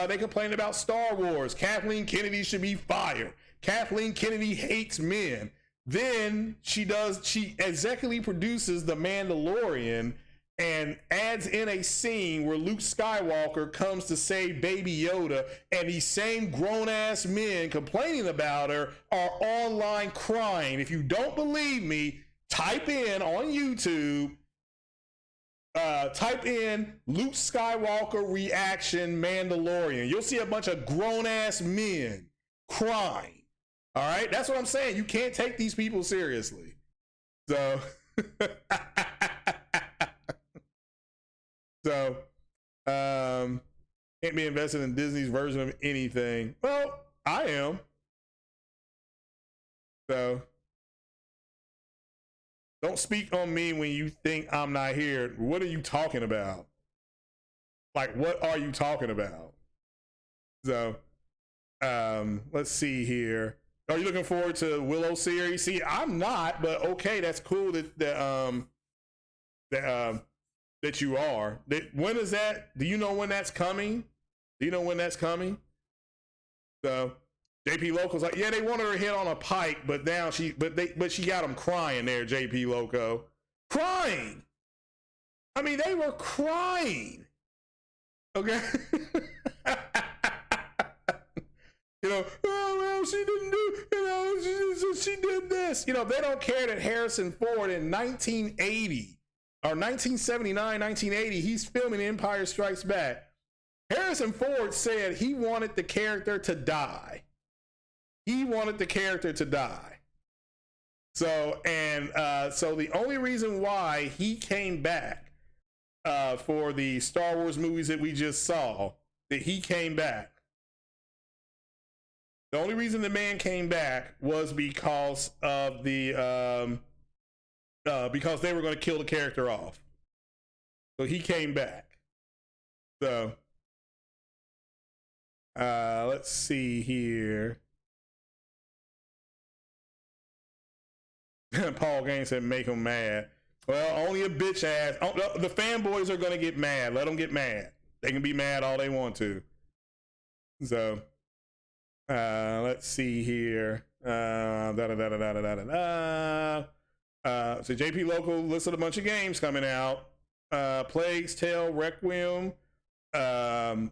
They complain about Star Wars. Kathleen Kennedy should be fired. Kathleen Kennedy hates men. Then she executively produces The Mandalorian and adds in a scene where Luke Skywalker comes to save Baby Yoda, and these same grown-ass men complaining about her are online crying. If you don't believe me, type in on YouTube, type in Luke Skywalker reaction Mandalorian. You'll see a bunch of grown-ass men crying. All right, that's what I'm saying. You can't take these people seriously. So, can't be invested in Disney's version of anything. Well, I am. So, don't speak on me when you think I'm not here. What are you talking about? Like, what are you talking about? So, let's see here. Are you looking forward to Willow series? See, I'm not, but okay, that's cool that you are. When is that? Do you know when that's coming? Do you know when that's coming? So JP Loco's like, yeah, they wanted her hit on a pike, but now she got them crying there. JP Loco crying. I mean, they were crying. Okay. Oh, well, she didn't do, she did this. They don't care that Harrison Ford in 1980 or 1979, 1980, he's filming Empire Strikes Back. Harrison Ford said he wanted the character to die. He wanted the character to die. So the only reason why he came back for the Star Wars movies that we just saw, that he came back. The only reason the man came back was because of because they were going to kill the character off. So he came back. So let's see here. Paul Gaines said, make them mad. Well, only a bitch ass. The fanboys are going to get mad. Let them get mad. They can be mad all they want to. So let's see here. So JP Local listed a bunch of games coming out. Plague's Tale, Requiem, God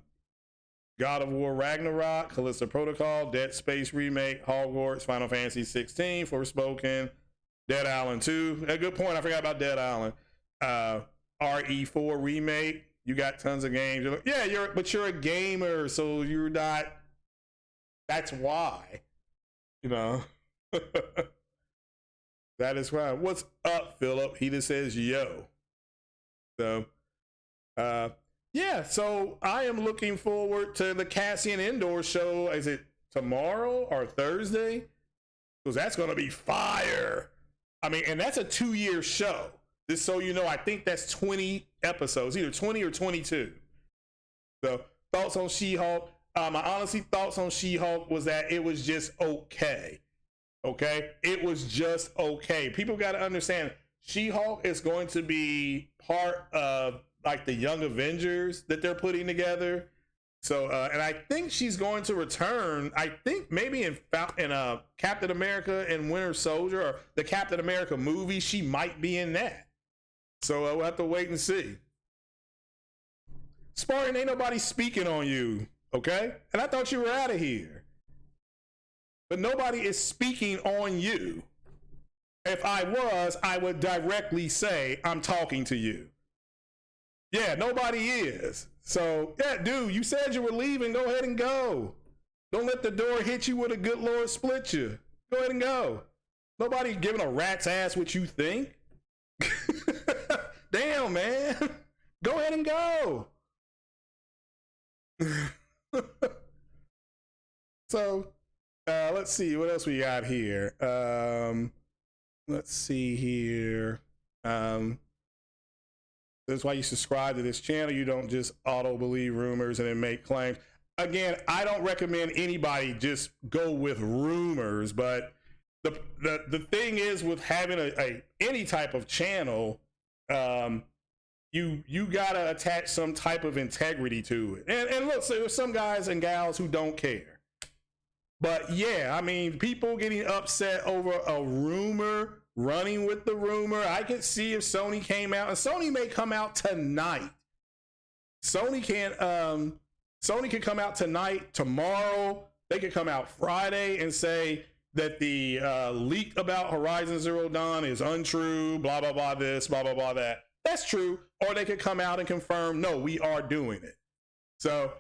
of War Ragnarok, Callisto Protocol, Dead Space Remake, Hogwarts, Final Fantasy 16, Forspoken, Dead Island 2. A good point. I forgot about Dead Island. RE4 Remake. You got tons of games. But you're a gamer, so you're not. That's why. That is why. What's up, Philip? He just says yo. So, so I am looking forward to the Cassian Indoor show. Is it tomorrow or Thursday? Because that's going to be fire. I mean, and that's a 2-year show. Just so you know, I think that's 20 episodes, either 20 or 22. So, thoughts on She-Hulk? My honestly thoughts on She-Hulk was that it was just okay. Okay? It was just okay. People got to understand, She-Hulk is going to be part of like the Young Avengers that they're putting together. So, and I think she's going to return. I think maybe in Captain America and Winter Soldier, or the Captain America movie, she might be in that. So we'll have to wait and see. Spartan, ain't nobody speaking on you, okay? And I thought you were out of here. But nobody is speaking on you. If I was, I would directly say, I'm talking to you. Yeah, nobody is. So, yeah, dude, you said you were leaving. Go ahead and go. Don't let the door hit you with a good Lord split you. Go ahead and go. Nobody giving a rat's ass what you think. Damn, man. Go ahead and go. So, let's see. What else we got here? Let's see here. That's why you subscribe to this channel. You don't just auto believe rumors and then make claims. Again, I don't recommend anybody just go with rumors, but the thing is with having any type of channel, you gotta attach some type of integrity to it. And look, so there's some guys and gals who don't care. But yeah, I mean, people getting upset over a rumor, running with the rumor. I could see if Sony came out, and Sony may come out tonight. Sony can come out tonight, tomorrow. They could come out Friday and say that the leak about Horizon Zero Dawn is untrue, blah, blah, blah, this, blah, blah, blah, that. That's true. Or they could come out and confirm, no, we are doing it. So,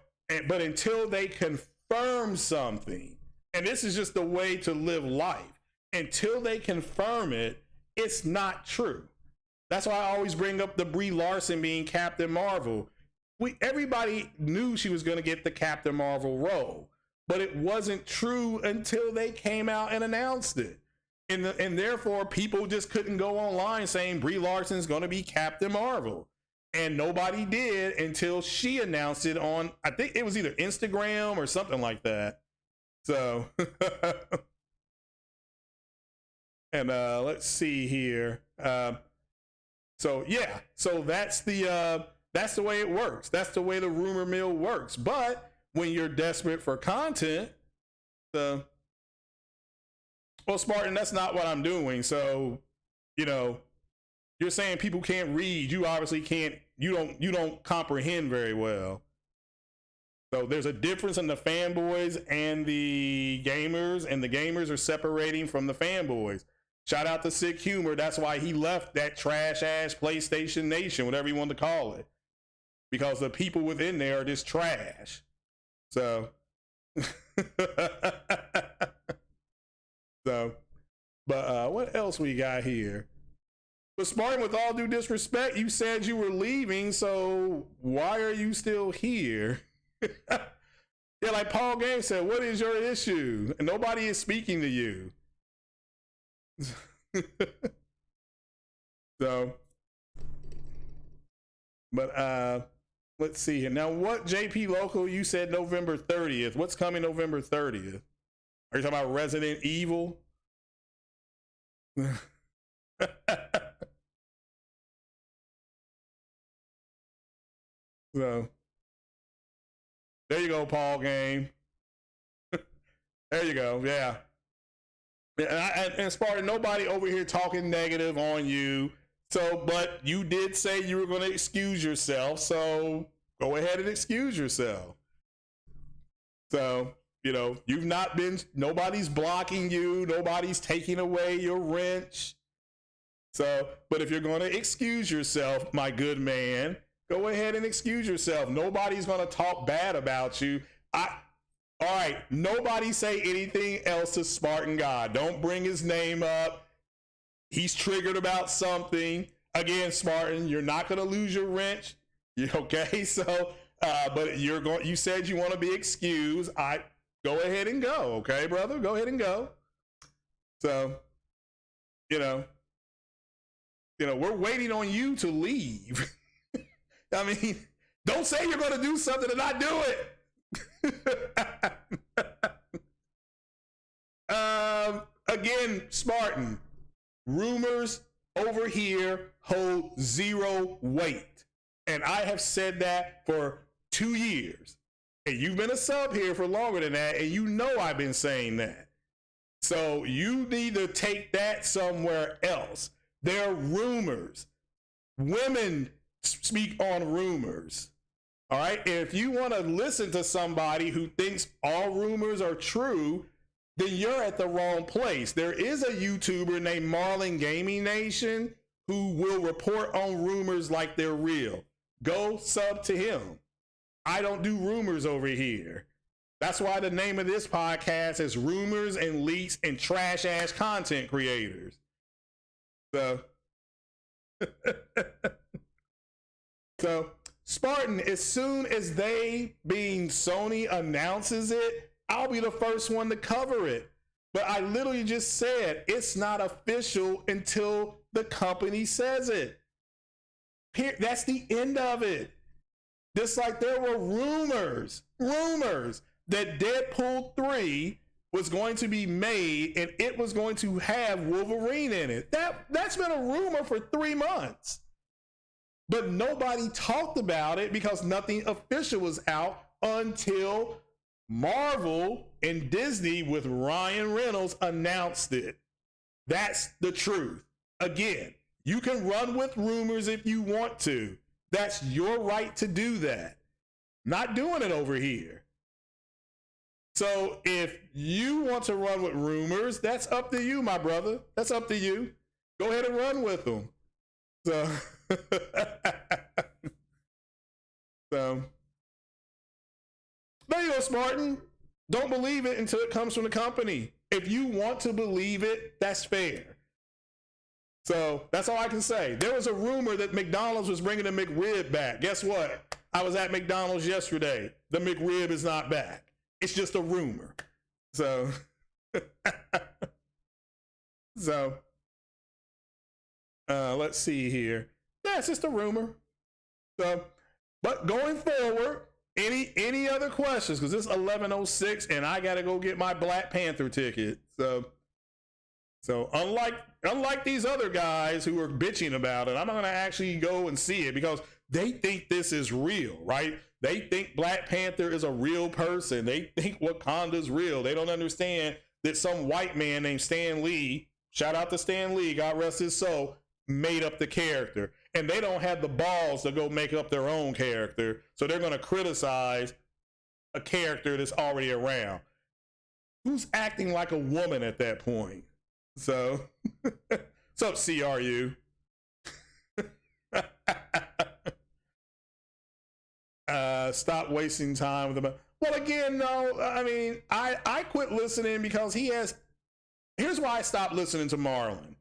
but until they confirm something, and this is just the way to live life, until they confirm it, it's not true. That's why I always bring up the Brie Larson being Captain Marvel. Everybody knew she was going to get the Captain Marvel role, but it wasn't true until they came out and announced it. And therefore, people just couldn't go online saying Brie Larson's going to be Captain Marvel. And nobody did until she announced it on, I think it was either Instagram or something like that. So, and let's see here. So yeah, so that's the way it works. That's the way the rumor mill works. But when you're desperate for content, well, Spartan, that's not what I'm doing. So, you know, you're saying people can't read. You obviously can't. You don't comprehend very well. So there's a difference in the fanboys and the gamers, and the gamers are separating from the fanboys. Shout out to Sick Humor. That's why he left that trash ass PlayStation Nation, whatever you want to call it, because the people within there are just trash. So, but what else we got here? But Spartan, with all due disrespect, you said you were leaving, so why are you still here? Yeah, like Paul Gaines said, what is your issue? And nobody is speaking to you. So, but let's see here. Now, what JP Local, you said November 30th. What's coming November 30th? Are you talking about Resident Evil? So, there you go, Paul Game. There you go. Yeah. And Spartan, nobody over here talking negative on you. So, but you did say you were going to excuse yourself. So go ahead and excuse yourself. So, you know, you've not been, nobody's blocking you. Nobody's taking away your wrench. So, but if you're going to excuse yourself, my good man, go ahead and excuse yourself. Nobody's going to talk bad about you. All right, nobody say anything else to Spartan God. Don't bring his name up. He's triggered about something. Again, Spartan, you're not going to lose your wrench. Okay? So, but you said you want to be excused. Go ahead and go. Okay, brother? Go ahead and go. So, you know, we're waiting on you to leave. I mean, don't say you're going to do something and not do it. Again, Spartan, rumors over here hold zero weight. And I have said that for 2 years. And you've been a sub here for longer than that, and you know I've been saying that. So you need to take that somewhere else. There are rumors. Women speak on rumors. All right. If you want to listen to somebody who thinks all rumors are true, then you're at the wrong place. There is a YouTuber named Marlin Gaming Nation who will report on rumors like they're real. Go sub to him. I don't do rumors over here. That's why the name of this podcast is Rumors and Leaks and Trash Ass Content Creators. So, so Spartan, as soon as they, being Sony, announces it, I'll be the first one to cover it. But I literally just said it's not official until the company says it. Here, that's the end of it. Just like there were rumors that Deadpool 3 was going to be made and it was going to have Wolverine in it. That's been a rumor for 3 months. But nobody talked about it because nothing official was out until Marvel and Disney with Ryan Reynolds announced it. That's the truth. Again, you can run with rumors if you want to. That's your right to do that. Not doing it over here. So if you want to run with rumors, that's up to you, my brother. That's up to you. Go ahead and run with them. So, so there you go, Spartan. Don't believe it until it comes from the company. If you want to believe it, that's fair. So that's all I can say. There was a rumor that McDonald's was bringing the McRib back. Guess what? I was at McDonald's yesterday. The McRib is not back. It's just a rumor. So, let's see here. Yeah, it's just a rumor. So, but going forward, any other questions? Because it's 11:06 and I got to go get my Black Panther ticket. So unlike these other guys who are bitching about it, I'm not going to actually go and see it because they think this is real, right? They think Black Panther is a real person. They think Wakanda's real. They don't understand that some white man named Stan Lee, shout out to Stan Lee, God rest his soul, made up the character. And they don't have the balls to go make up their own character. So they're going to criticize a character that's already around. Who's acting like a woman at that point? So, what's up, CRU? Stop wasting time with them. Well, again, no, I mean, I quit listening because here's why I stopped listening to Marlon.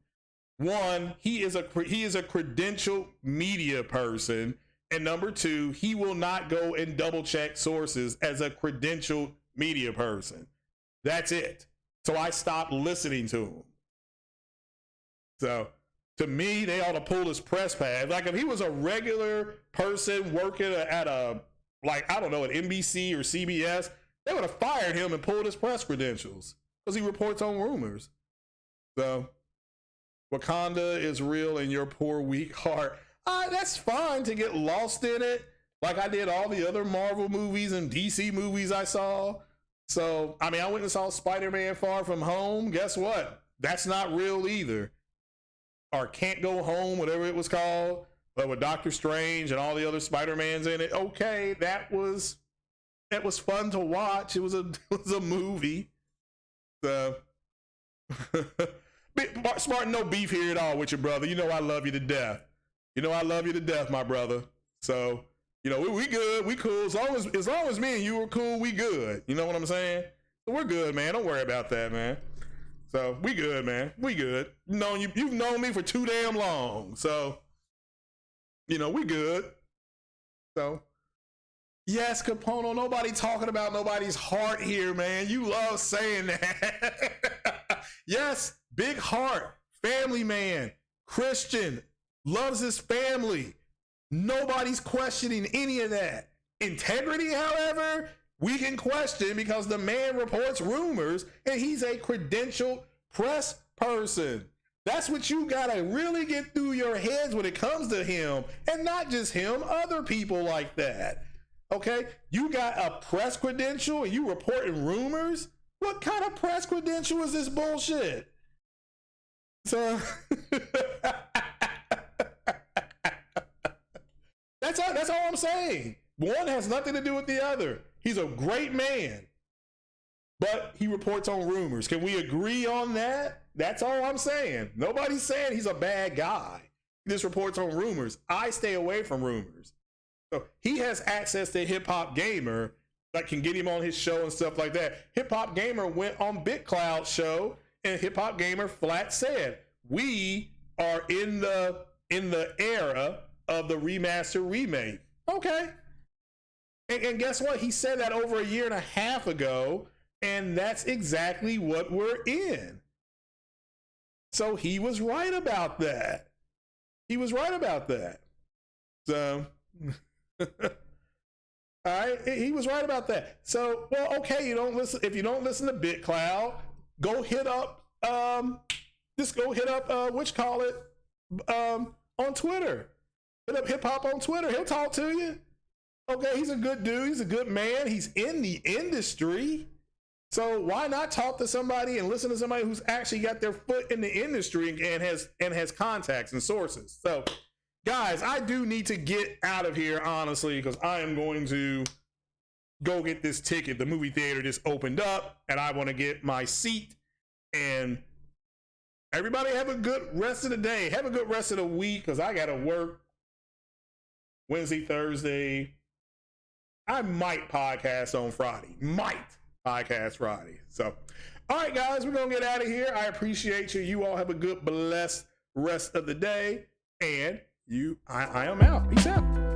One, he is a credentialed media person. And number two, he will not go and double check sources as a credentialed media person. That's it. So I stopped listening to him. So to me, they ought to pull his press pass. Like if he was a regular person working at a, like, I don't know, at NBC or CBS, they would have fired him and pulled his press credentials because he reports on rumors. So Wakanda is real in your poor, weak heart. That's fine to get lost in it. Like I did all the other Marvel movies and DC movies I saw. So, I mean, I went and saw Spider-Man Far From Home. Guess what? That's not real either. Or Can't Go Home, whatever it was called, but with Doctor Strange and all the other Spider-Mans in it. Okay, that was fun to watch. It was a movie. So, Smart, no beef here at all with your brother. You know I love you to death. You know I love you to death, my brother. So, you know we good, we cool. As long as me and you were cool, we good. You know what I'm saying? So we're good, man. Don't worry about that, man. So we good, man. We good. You've known me for too damn long. So, you know, we good. So, yes, Capono, nobody talking about nobody's heart here, man. You love saying that. Yes, big heart, family man, Christian, loves his family. Nobody's questioning any of that. Integrity, however, we can question because the man reports rumors and he's a credentialed press person. That's what you gotta really get through your heads when it comes to him, and not just him, other people like that. Okay, you got a press credential and you reporting rumors? What kind of press credential is this bullshit? So that's all I'm saying. One has nothing to do with the other. He's a great man. but he reports on rumors. Can we agree on that? That's all I'm saying. Nobody's saying he's a bad guy. He just reports on rumors. I stay away from rumors. So he has access to Hip Hop Gamer that can get him on his show and stuff like that. Hip Hop Gamer went on BitCloud's show, and Hip Hop Gamer flat said, we are in the era of the remaster remake. Okay. And guess what? He said that over a year and a half ago, and that's exactly what we're in. So he was right about that. He was right about that. So, all right, he was right about that. So, well, okay, you don't listen. If you don't listen to BitCloud, go hit up, on Twitter. Hit up Hip Hop on Twitter. He'll talk to you. Okay, he's a good dude. He's a good man. He's in the industry. So why not talk to somebody and listen to somebody who's actually got their foot in the industry and has contacts and sources? So, guys, I do need to get out of here, honestly, because I am going to go get this ticket. The movie theater just opened up, and I want to get my seat. And everybody have a good rest of the day. Have a good rest of the week, because I got to work Wednesday, Thursday. I might podcast on Friday. Podcast Friday. So, all right, guys, we're going to get out of here. I appreciate you. You all have a good, blessed rest of the day. And I am out. Peace out.